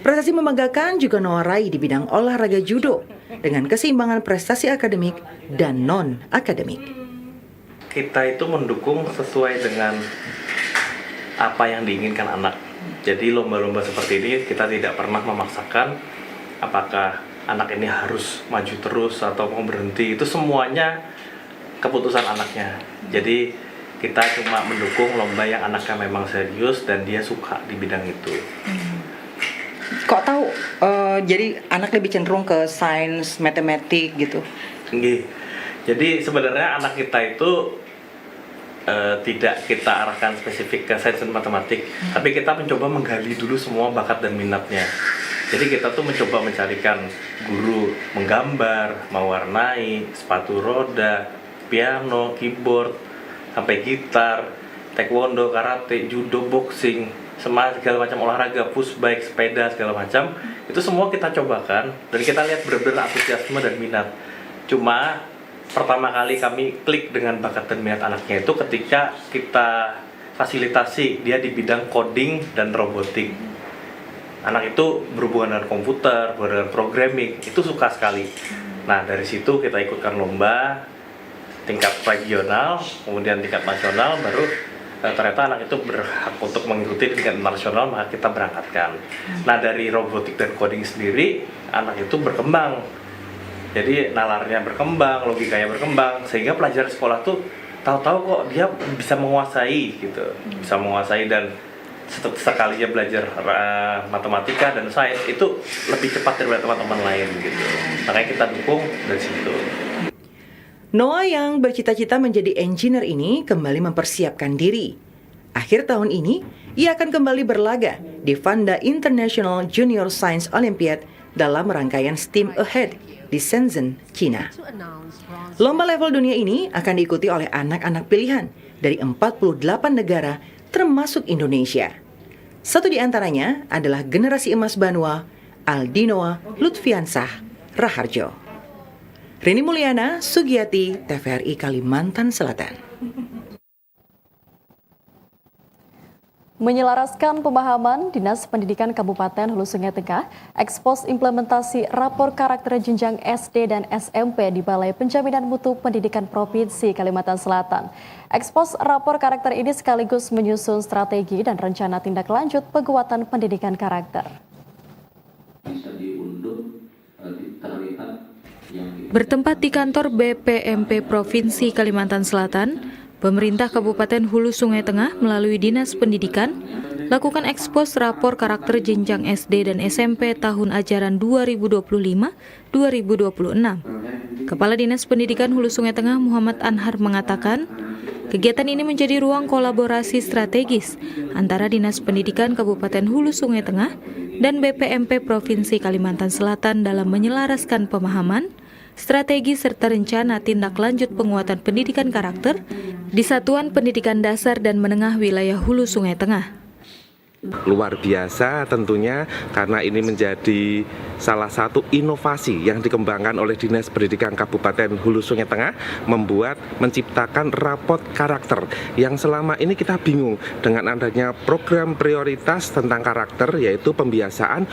Prestasi membanggakan juga Noah raih di bidang olahraga judo dengan keseimbangan prestasi akademik dan non-akademik. Kita itu mendukung sesuai dengan apa yang diinginkan anak. Jadi lomba-lomba seperti ini kita tidak pernah memaksakan apakah anak ini harus maju terus atau mau berhenti, itu semuanya keputusan anaknya. Jadi kita cuma mendukung lomba yang anaknya memang serius dan dia suka di bidang itu. Kok tahu jadi anak lebih cenderung ke sains, matematik gitu? Nggih. Jadi sebenarnya anak kita itu tidak kita arahkan spesifik ke sains dan matematik, tapi kita mencoba menggali dulu semua bakat dan minatnya. Jadi kita tuh mencoba mencarikan guru menggambar, mewarnai, sepatu roda, piano, keyboard, sampai gitar, taekwondo, karate, judo, boxing, segala macam olahraga, push bike, sepeda, segala macam. Itu semua kita cobakan dan kita lihat benar-benar antusiasme dan minat. Cuma pertama kali kami klik dengan bakat dan minat anaknya itu ketika kita fasilitasi dia di bidang coding dan robotik. Anak itu berhubungan dengan komputer, berhubungan dengan programming, itu suka sekali. Nah, dari situ kita ikutkan lomba tingkat regional, kemudian tingkat nasional, baru ternyata anak itu berhak untuk mengikuti tingkat nasional, maka kita berangkatkan. Nah, dari robotik dan coding sendiri, anak itu berkembang. Jadi nalarnya berkembang, logikanya berkembang, sehingga pelajaran sekolah tuh tahu-tahu kok dia bisa menguasai gitu, bisa menguasai. Dan sekalinya belajar matematika dan sains itu lebih cepat daripada teman-teman lain gitu. Makanya kita dukung dari situ. Noah yang bercita-cita menjadi engineer ini kembali mempersiapkan diri. Akhir tahun ini, ia akan kembali berlaga di Vanda International Junior Science Olympiad dalam rangkaian STEAM Ahead di Shenzhen, China. Lomba level dunia ini akan diikuti oleh anak-anak pilihan dari 48 negara termasuk Indonesia. Satu di antaranya adalah generasi emas Banua, Aldinoa Lutfiansah Raharjo. Rini Mulyana, Sugiyati, TVRI Kalimantan Selatan. Menyelaraskan pemahaman, Dinas Pendidikan Kabupaten Hulu Sungai Tengah ekspos implementasi rapor karakter jenjang SD dan SMP di Balai Penjaminan Mutu Pendidikan Provinsi Kalimantan Selatan. Ekspos rapor karakter ini sekaligus menyusun strategi dan rencana tindak lanjut penguatan pendidikan karakter. Bertempat di kantor BPMP Provinsi Kalimantan Selatan, pemerintah Kabupaten Hulu Sungai Tengah melalui Dinas Pendidikan lakukan ekspos rapor karakter jenjang SD dan SMP tahun ajaran 2025-2026. Kepala Dinas Pendidikan Hulu Sungai Tengah Muhammad Anhar mengatakan, kegiatan ini menjadi ruang kolaborasi strategis antara Dinas Pendidikan Kabupaten Hulu Sungai Tengah dan BPMP Provinsi Kalimantan Selatan dalam menyelaraskan pemahaman, strategi serta rencana tindak lanjut penguatan pendidikan karakter di Satuan Pendidikan Dasar dan Menengah Wilayah Hulu Sungai Tengah. Luar biasa tentunya karena ini menjadi salah satu inovasi yang dikembangkan oleh Dinas Pendidikan Kabupaten Hulu Sungai Tengah menciptakan rapot karakter yang selama ini kita bingung dengan adanya program prioritas tentang karakter yaitu pembiasaan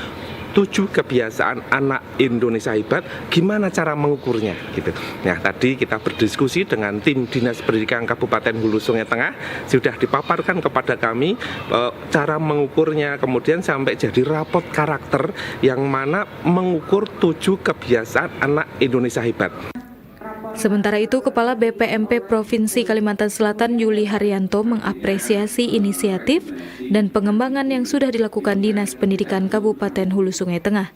7 kebiasaan anak Indonesia hebat, gimana cara mengukurnya gitu. Nah, tadi kita berdiskusi dengan tim Dinas Pendidikan Kabupaten Hulu Sungai Tengah, sudah dipaparkan kepada kami cara mengukurnya, kemudian sampai jadi rapot karakter yang mana mengukur 7 kebiasaan anak Indonesia hebat. Sementara itu, Kepala BPMP Provinsi Kalimantan Selatan Yuli Haryanto mengapresiasi inisiatif dan pengembangan yang sudah dilakukan Dinas Pendidikan Kabupaten Hulu Sungai Tengah.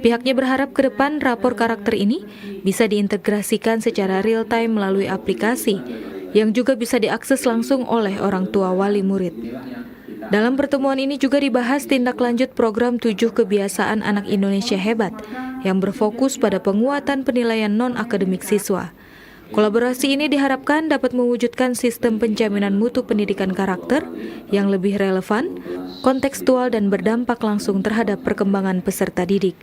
Pihaknya berharap ke depan rapor karakter ini bisa diintegrasikan secara real-time melalui aplikasi yang juga bisa diakses langsung oleh orang tua wali murid. Dalam pertemuan ini juga dibahas tindak lanjut program 7 kebiasaan anak Indonesia hebat yang berfokus pada penguatan penilaian non-akademik siswa. Kolaborasi ini diharapkan dapat mewujudkan sistem penjaminan mutu pendidikan karakter yang lebih relevan, kontekstual dan berdampak langsung terhadap perkembangan peserta didik.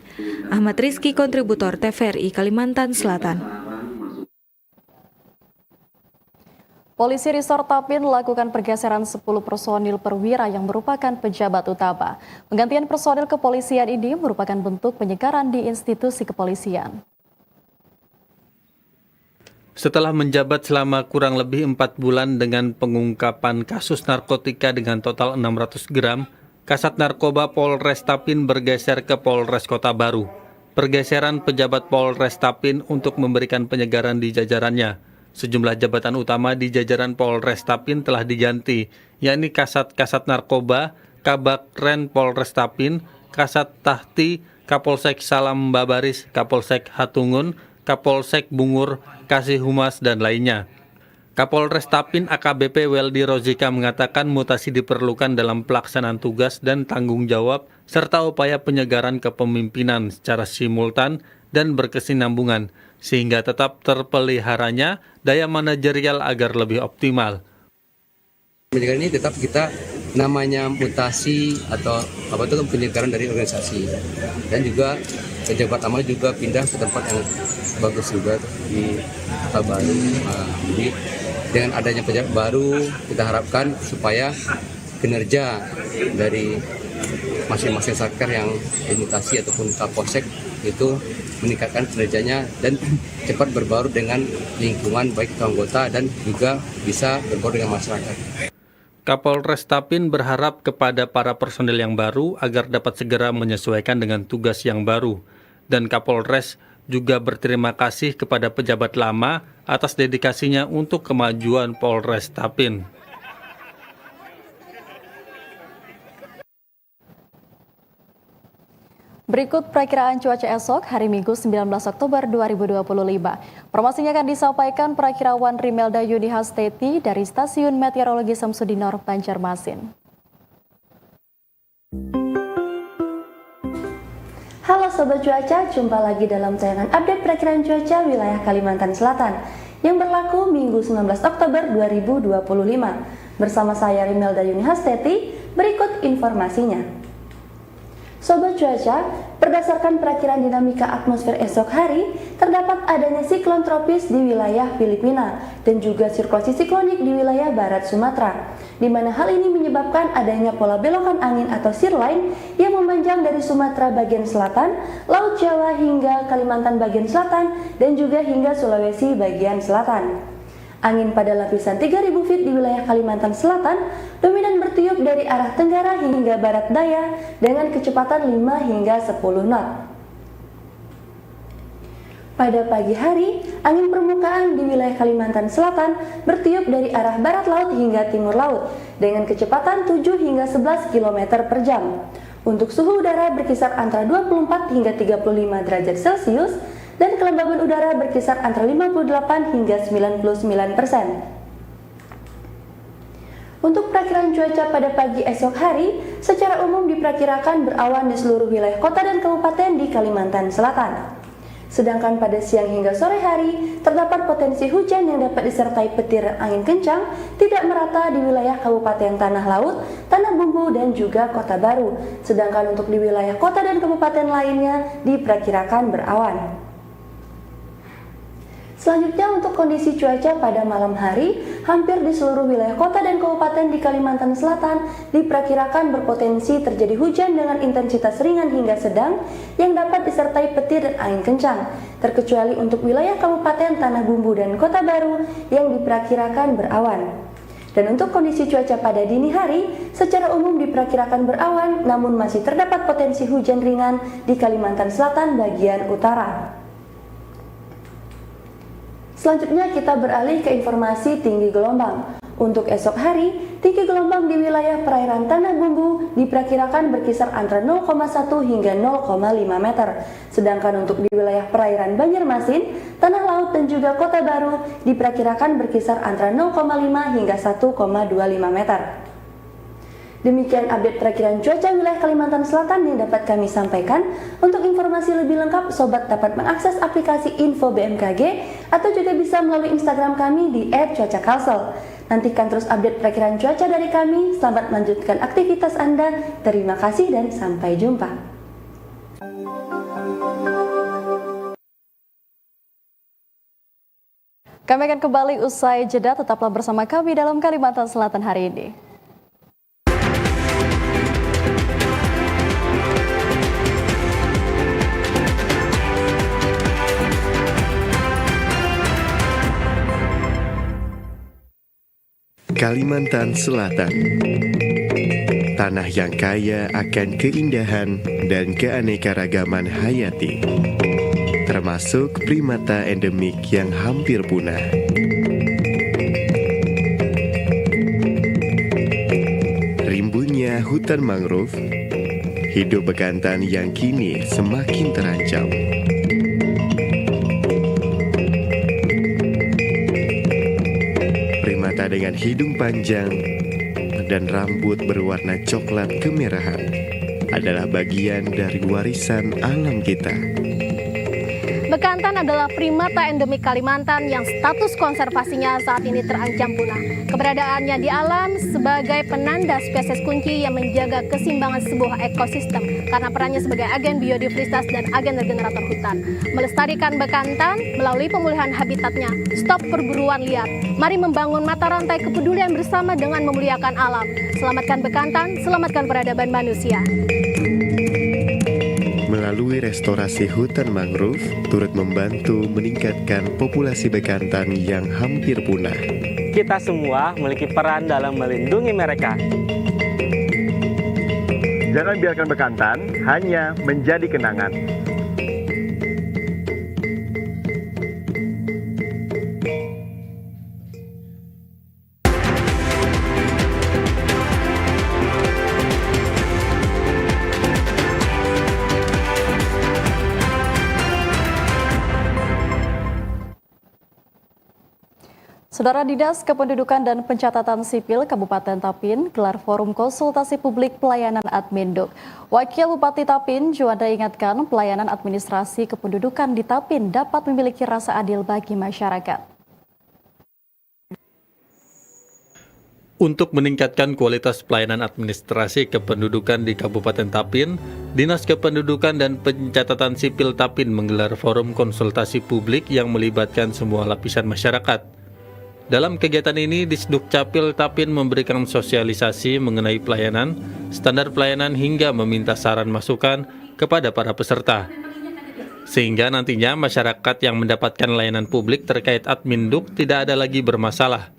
Ahmad Rizky, kontributor TVRI Kalimantan Selatan. Polisi Resort Tapin melakukan pergeseran 10 personil perwira yang merupakan pejabat utama. Penggantian personil kepolisian ini merupakan bentuk penyegaran di institusi kepolisian. Setelah menjabat selama kurang lebih 4 bulan dengan pengungkapan kasus narkotika dengan total 600 gram, Kasat Narkoba Polres Tapin bergeser ke Polres Kota Baru. pergeseran pejabat Polres Tapin untuk memberikan penyegaran di jajarannya. Sejumlah jabatan utama di jajaran Polres Tapin telah diganti, yakni Kasat Narkoba, Kabak Ren Polres Tapin, Kasat Tahti, Kapolsek Salam Babaris, Kapolsek Hatungun, Kapolsek Bungur, Kasih Humas, dan lainnya. Kapolres Tapin AKBP Weldy Rozika mengatakan mutasi diperlukan dalam pelaksanaan tugas dan tanggung jawab serta upaya penyegaran kepemimpinan secara simultan dan berkesinambungan sehingga tetap terpeliharanya daya manajerial agar lebih optimal. Penyegaran ini tetap kita namanya mutasi atau apa itu penyegaran dari organisasi, dan juga pejabat lama juga pindah ke tempat yang bagus juga di Kota Baru. Jadi dengan adanya pejabat baru kita harapkan supaya kinerja dari masing-masing satker yang dimutasi ataupun Kapolsek itu meningkatkan kinerjanya dan cepat berbaur dengan lingkungan baik anggota dan juga bisa berbaur dengan masyarakat. Kapolres Tapin berharap kepada para personel yang baru agar dapat segera menyesuaikan dengan tugas yang baru. Dan Kapolres juga berterima kasih kepada pejabat lama atas dedikasinya untuk kemajuan Polres Tapin. Berikut perakiraan cuaca esok hari Minggu 19 Oktober 2025. Informasinya akan disampaikan perakirawan Rimelda Yuni Hasteti dari Stasiun Meteorologi Samsudinor, Banjarmasin. Halo Sobat Cuaca, jumpa lagi dalam tayangan update perakiraan cuaca wilayah Kalimantan Selatan yang berlaku Minggu 19 Oktober 2025. Bersama saya Rimelda Yuni Hasteti, berikut informasinya. Sobat Cuaca, berdasarkan perakiraan dinamika atmosfer esok hari, terdapat adanya siklon tropis di wilayah Filipina dan juga sirkulasi siklonik di wilayah barat Sumatera, di mana hal ini menyebabkan adanya pola belokan angin atau sirline yang memanjang dari Sumatera bagian selatan, Laut Jawa hingga Kalimantan bagian selatan, dan juga hingga Sulawesi bagian selatan. Angin pada lapisan 3000 feet di wilayah Kalimantan Selatan dominan bertiup dari arah tenggara hingga barat daya dengan kecepatan 5 hingga 10 knot. Pada pagi hari, angin permukaan di wilayah Kalimantan Selatan bertiup dari arah barat laut hingga timur laut dengan kecepatan 7 hingga 11 km per jam. Untuk suhu udara berkisar antara 24 hingga 35 derajat Celcius dan kelembaban udara berkisar antara 58 hingga 99%. Untuk perakiraan cuaca pada pagi esok hari, secara umum diperkirakan berawan di seluruh wilayah kota dan kabupaten di Kalimantan Selatan. Sedangkan pada siang hingga sore hari, terdapat potensi hujan yang dapat disertai petir angin kencang tidak merata di wilayah Kabupaten Tanah Laut, Tanah Bumbu, dan juga Kota Baru. Sedangkan untuk di wilayah kota dan kabupaten lainnya diperkirakan berawan. Selanjutnya untuk kondisi cuaca pada malam hari, hampir di seluruh wilayah kota dan kabupaten di Kalimantan Selatan diperkirakan berpotensi terjadi hujan dengan intensitas ringan hingga sedang yang dapat disertai petir dan angin kencang, terkecuali untuk wilayah Kabupaten Tanah Bumbu dan Kota Baru yang diperkirakan berawan. Dan untuk kondisi cuaca pada dini hari, secara umum diperkirakan berawan, namun masih terdapat potensi hujan ringan di Kalimantan Selatan bagian utara. Selanjutnya kita beralih ke informasi tinggi gelombang. Untuk esok hari, tinggi gelombang di wilayah perairan Tanah Bumbu diperkirakan berkisar antara 0,1 hingga 0,5 meter. Sedangkan untuk di wilayah perairan Banjarmasin, Tanah Laut, dan juga Kota Baru diperkirakan berkisar antara 0,5 hingga 1,25 meter. Demikian update perakiraan cuaca wilayah Kalimantan Selatan yang dapat kami sampaikan. Untuk informasi lebih lengkap, Sobat dapat mengakses aplikasi Info BMKG atau juga bisa melalui Instagram kami di @cuacakalsel. Nantikan terus update perakiraan cuaca dari kami. Selamat melanjutkan aktivitas Anda. Terima kasih dan sampai jumpa. Kami akan kembali usai jeda, tetaplah bersama kami dalam Kalimantan Selatan hari ini. Kalimantan Selatan. tanah yang kaya akan keindahan dan keanekaragaman hayati, termasuk primata endemik yang hampir punah. Rimbunnya hutan mangrove, hidup bekantan yang kini semakin terancam. Primata dengan hidung panjang dan rambut berwarna coklat kemerahan adalah bagian dari warisan alam kita. Bekantan adalah primata endemik Kalimantan yang status konservasinya saat ini terancam punah. Keberadaannya di alam sebagai penanda spesies kunci yang menjaga keseimbangan sebuah ekosistem karena perannya sebagai agen biodiversitas dan agen regenerator hutan. Melestarikan bekantan melalui pemulihan habitatnya, stop perburuan liar. Mari membangun mata rantai kepedulian bersama dengan memuliakan alam. Selamatkan bekantan, selamatkan peradaban manusia. Melalui restorasi hutan mangrove, turut membantu meningkatkan populasi bekantan yang hampir punah. Kita semua memiliki peran dalam melindungi mereka. Jangan biarkan bekantan hanya menjadi kenangan. Saudara Dinas Kependudukan dan Pencatatan Sipil Kabupaten Tapin gelar forum konsultasi publik pelayanan Adminduk. Wakil Bupati Tapin Juanda ingatkan pelayanan administrasi kependudukan di Tapin dapat memiliki rasa adil bagi masyarakat. Untuk meningkatkan kualitas pelayanan administrasi kependudukan di Kabupaten Tapin, Dinas Kependudukan dan Pencatatan Sipil Tapin menggelar forum konsultasi publik yang melibatkan semua lapisan masyarakat. Dalam kegiatan ini, Disduk Capil Tapin memberikan sosialisasi mengenai pelayanan, standar pelayanan hingga meminta saran masukan kepada para peserta. Sehingga nantinya masyarakat yang mendapatkan layanan publik terkait Adminduk tidak ada lagi bermasalah.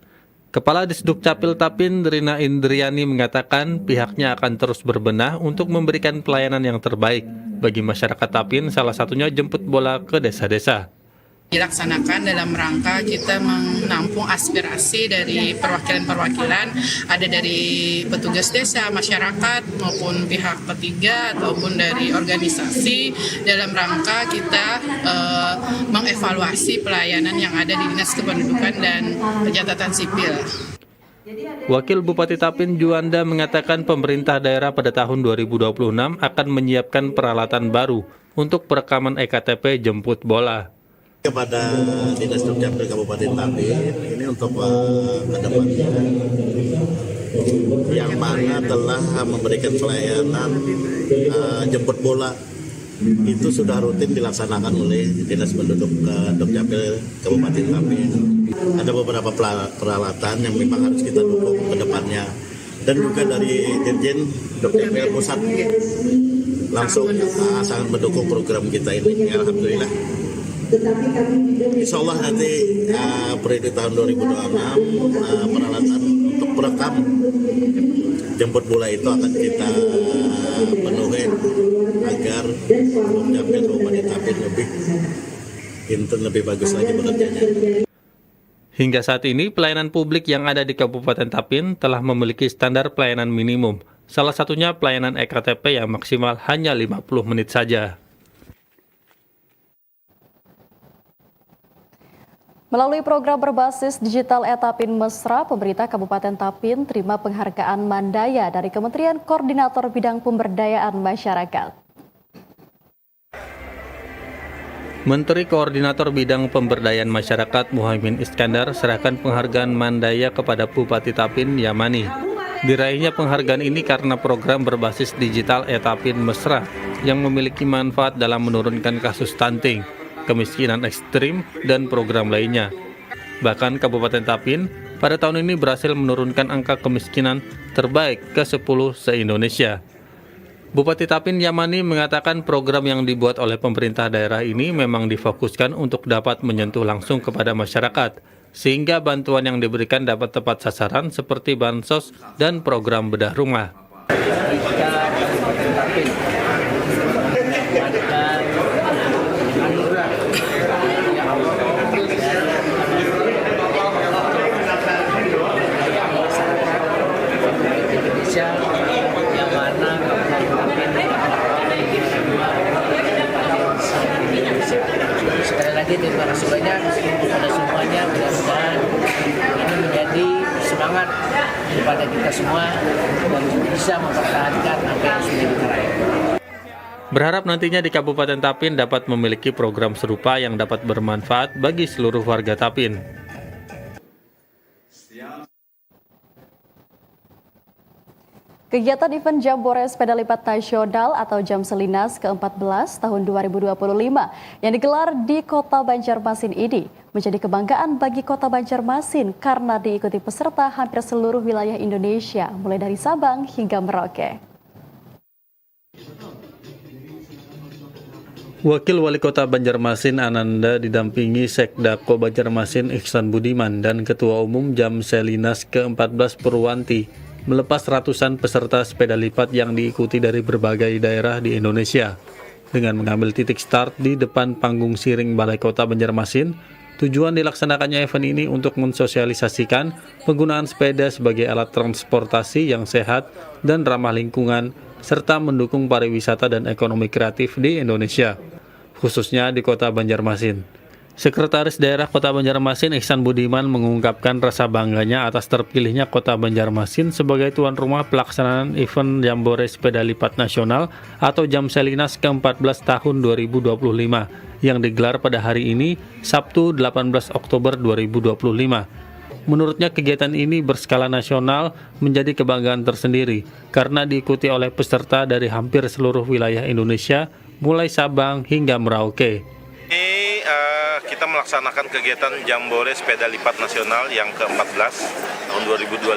Kepala Disduk Capil Tapin, Rina Indriani mengatakan pihaknya akan terus berbenah untuk memberikan pelayanan yang terbaik bagi masyarakat Tapin, salah satunya jemput bola ke desa-desa. Dilaksanakan dalam rangka kita menampung aspirasi dari perwakilan-perwakilan, ada dari petugas desa, masyarakat maupun pihak ketiga ataupun dari organisasi dalam rangka kita mengevaluasi pelayanan yang ada di Dinas Kependudukan dan Pencatatan Sipil. Wakil Bupati Tapin Juanda mengatakan pemerintah daerah pada tahun 2026 akan menyiapkan peralatan baru untuk perekaman EKTP jemput bola. Kepada Dinas Dukcapil Kabupaten Tapin ini untuk kedepannya yang mana telah memberikan pelayanan jemput bola itu sudah rutin dilaksanakan oleh Dinas Penduduk Dukcapil Kabupaten Tapin. Ada beberapa peralatan yang memang harus kita dukung ke depannya dan juga dari Dirjen Dukcapil Pusat langsung sangat mendukung program kita ini. Alhamdulillah. Insya Allah nanti periode tahun 2026 peralatan untuk perekam jemput bola itu akan kita penuhi agar Dukcapil Kabupaten Tapin lebih bagus lagi bekerjanya. Hingga saat ini pelayanan publik yang ada di Kabupaten Tapin telah memiliki standar pelayanan minimum. Salah satunya pelayanan EKTP yang maksimal hanya 50 menit saja. Melalui program berbasis digital Tapin Mesra, pemerintah Kabupaten Tapin terima penghargaan Mandaya dari Kementerian Koordinator Bidang Pemberdayaan Masyarakat. Menteri Koordinator Bidang Pemberdayaan Masyarakat Muhaimin Iskandar serahkan penghargaan Mandaya kepada Bupati Tapin Yamani. Diraihnya penghargaan ini karena program berbasis digital Tapin Mesra yang memiliki manfaat dalam menurunkan kasus stunting, kemiskinan ekstrim, dan program lainnya. Bahkan Kabupaten Tapin pada tahun ini berhasil menurunkan angka kemiskinan terbaik ke-10 se-Indonesia. Bupati Tapin Yamani mengatakan program yang dibuat oleh pemerintah daerah ini memang difokuskan untuk dapat menyentuh langsung kepada masyarakat, sehingga bantuan yang diberikan dapat tepat sasaran seperti bansos dan program bedah rumah. Sekali lagi terima kasih banyak kepada semuanya, mudah-mudahan ini menjadi semangat kepada kita semua dan bisa mempertahankan apa yang sudah kita raih. Berharap nantinya di Kabupaten Tapin dapat memiliki program serupa yang dapat bermanfaat bagi seluruh warga Tapin. Kegiatan event Jambore Sepeda Lipat Nasional atau Jamselinas ke-14 tahun 2025 yang digelar di Kota Banjarmasin ini menjadi kebanggaan bagi Kota Banjarmasin karena diikuti peserta hampir seluruh wilayah Indonesia, mulai dari Sabang hingga Merauke. Wakil Wali Kota Banjarmasin Ananda didampingi Sekdako Banjarmasin Ihsan Budiman dan Ketua Umum Jamselinas ke-14 Purwanti melepas ratusan peserta sepeda lipat yang diikuti dari berbagai daerah di Indonesia. Dengan mengambil titik start di depan panggung siring Balai Kota Banjarmasin, tujuan dilaksanakannya event ini untuk mensosialisasikan penggunaan sepeda sebagai alat transportasi yang sehat dan ramah lingkungan, serta mendukung pariwisata dan ekonomi kreatif di Indonesia, khususnya di Kota Banjarmasin. Sekretaris Daerah Kota Banjarmasin Ihsan Budiman mengungkapkan rasa bangganya atas terpilihnya Kota Banjarmasin sebagai tuan rumah pelaksanaan event Jambore Sepeda Lipat Nasional atau Jamselinas ke-14 tahun 2025 yang digelar pada hari ini, Sabtu 18 Oktober 2025. Menurutnya kegiatan ini berskala nasional menjadi kebanggaan tersendiri karena diikuti oleh peserta dari hampir seluruh wilayah Indonesia, mulai Sabang hingga Merauke. Kita melaksanakan kegiatan Jambore Sepeda Lipat Nasional yang ke-14 tahun 2025.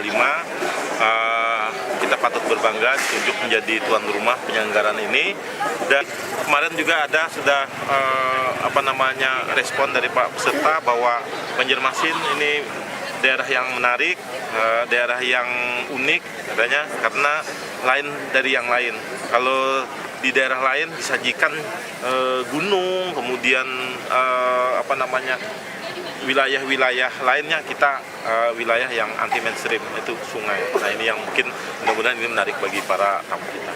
Kita patut berbangga ditunjuk menjadi tuan rumah penyelenggaraan ini, dan kemarin juga ada sudah respon dari Pak peserta bahwa Banjarmasin ini daerah yang menarik, daerah yang unik katanya karena lain dari yang lain. Kalau di daerah lain disajikan gunung, kemudian wilayah-wilayah lainnya, kita wilayah yang anti mainstream, itu sungai. Nah ini yang mungkin mudah-mudahan ini menarik bagi para tamu kita.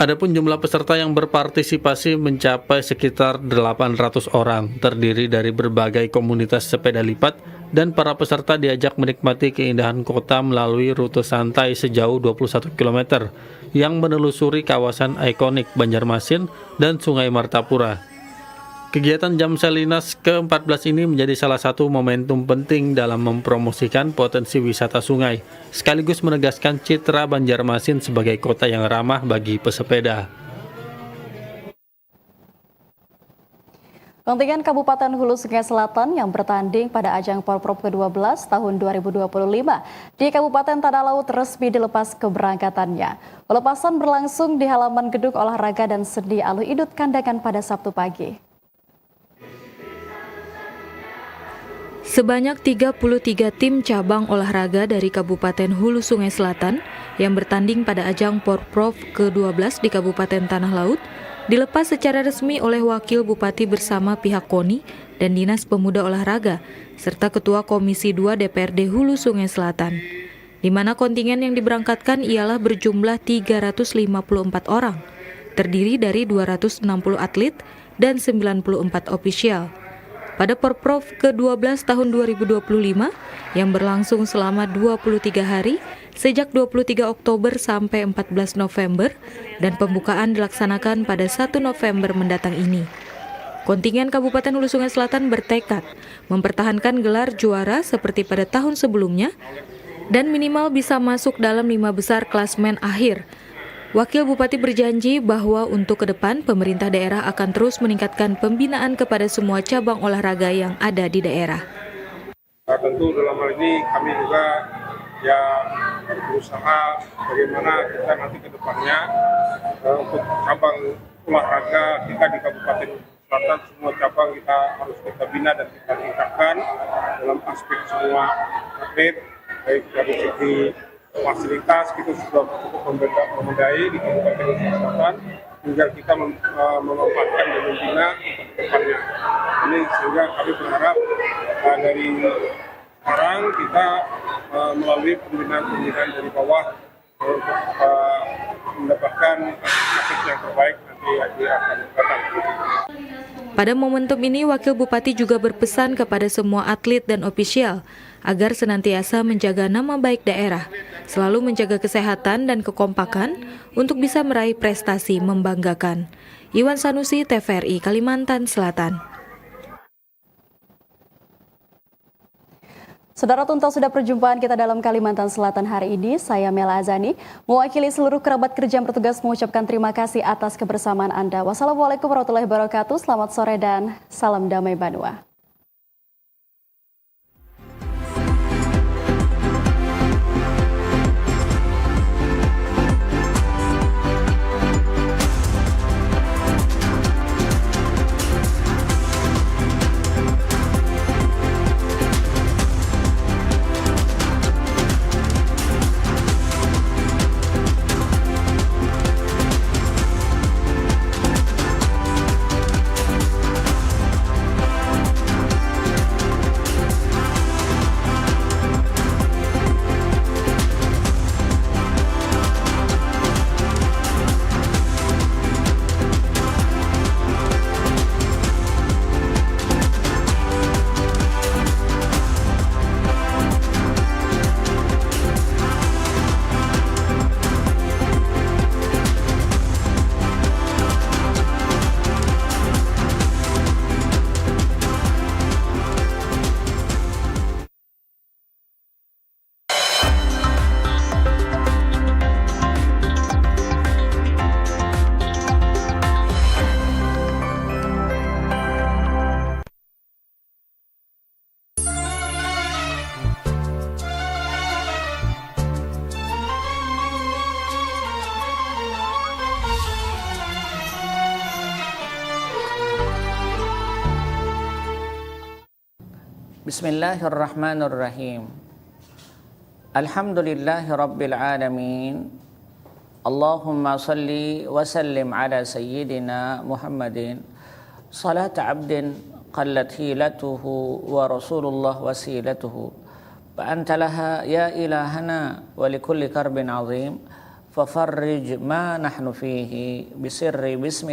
Adapun jumlah peserta yang berpartisipasi mencapai sekitar 800 orang, terdiri dari berbagai komunitas sepeda lipat, dan para peserta diajak menikmati keindahan kota melalui rute santai sejauh 21 km yang menelusuri kawasan ikonik Banjarmasin dan Sungai Martapura. Kegiatan Jamselinas ke-14 ini menjadi salah satu momentum penting dalam mempromosikan potensi wisata sungai, sekaligus menegaskan citra Banjarmasin sebagai kota yang ramah bagi pesepeda. Kontingen Kabupaten Hulu Sungai Selatan yang bertanding pada ajang Porprov ke-12 tahun 2025 di Kabupaten Tanah Laut resmi dilepas keberangkatannya. Pelepasan berlangsung di halaman Gedung Olahraga dan Seni Alun Idut Kandangan pada Sabtu pagi. Sebanyak 33 tim cabang olahraga dari Kabupaten Hulu Sungai Selatan yang bertanding pada ajang Porprov ke-12 di Kabupaten Tanah Laut dilepas secara resmi oleh Wakil Bupati bersama pihak KONI dan Dinas Pemuda Olahraga, serta Ketua Komisi 2 DPRD Hulu Sungai Selatan, di mana kontingen yang diberangkatkan ialah berjumlah 354 orang, terdiri dari 260 atlet dan 94 ofisial. Pada Porprov ke-12 tahun 2025 yang berlangsung selama 23 hari sejak 23 Oktober sampai 14 November dan pembukaan dilaksanakan pada 1 November mendatang ini. Kontingen Kabupaten Hulu Sungai Selatan bertekad mempertahankan gelar juara seperti pada tahun sebelumnya dan minimal bisa masuk dalam 5 besar klasmen akhir. Wakil Bupati berjanji bahwa untuk ke depan pemerintah daerah akan terus meningkatkan pembinaan kepada semua cabang olahraga yang ada di daerah. Tentu dalam hal ini kami juga berusaha bagaimana kita nanti ke depannya untuk cabang olahraga kita di Kabupaten Selatan, semua cabang kita harus kita bina dan kita tingkatkan dalam aspek semua atlet, baik dari segi fasilitas kita sudah cukup memadai di Kabupaten Sulawesi Selatan, tinggal kita memanfaatkan dan membina untuk depannya. Ini sehingga kami berharap dari sekarang kita melalui pembinaan dari bawah untuk mendapatkan akses yang terbaik nanti akan datang. Pada momentum ini, Wakil Bupati juga berpesan kepada semua atlet dan ofisial agar senantiasa menjaga nama baik daerah, selalu menjaga kesehatan dan kekompakan untuk bisa meraih prestasi membanggakan. Iwan Sanusi, TVRI, Kalimantan Selatan. Saudara, tuntas sudah perjumpaan kita dalam Kalimantan Selatan hari ini. Saya Mela Azani, mewakili seluruh kerabat kerja bertugas mengucapkan terima kasih atas kebersamaan Anda. Wassalamualaikum warahmatullahi wabarakatuh. Selamat sore dan salam damai Banua. Bismillahirrahmanirrahim. Alhamdulillahi Rabbil Alamin. Allahumma salli wa sallim ala Sayyidina Muhammadin. Salat abdin qallat hilatuhu wa Rasulullah wasilatuhu. Fa anta laha ya ilahana wa likulli karbin azim. Fafarrij ma nahnu fihi bisirri bismillah.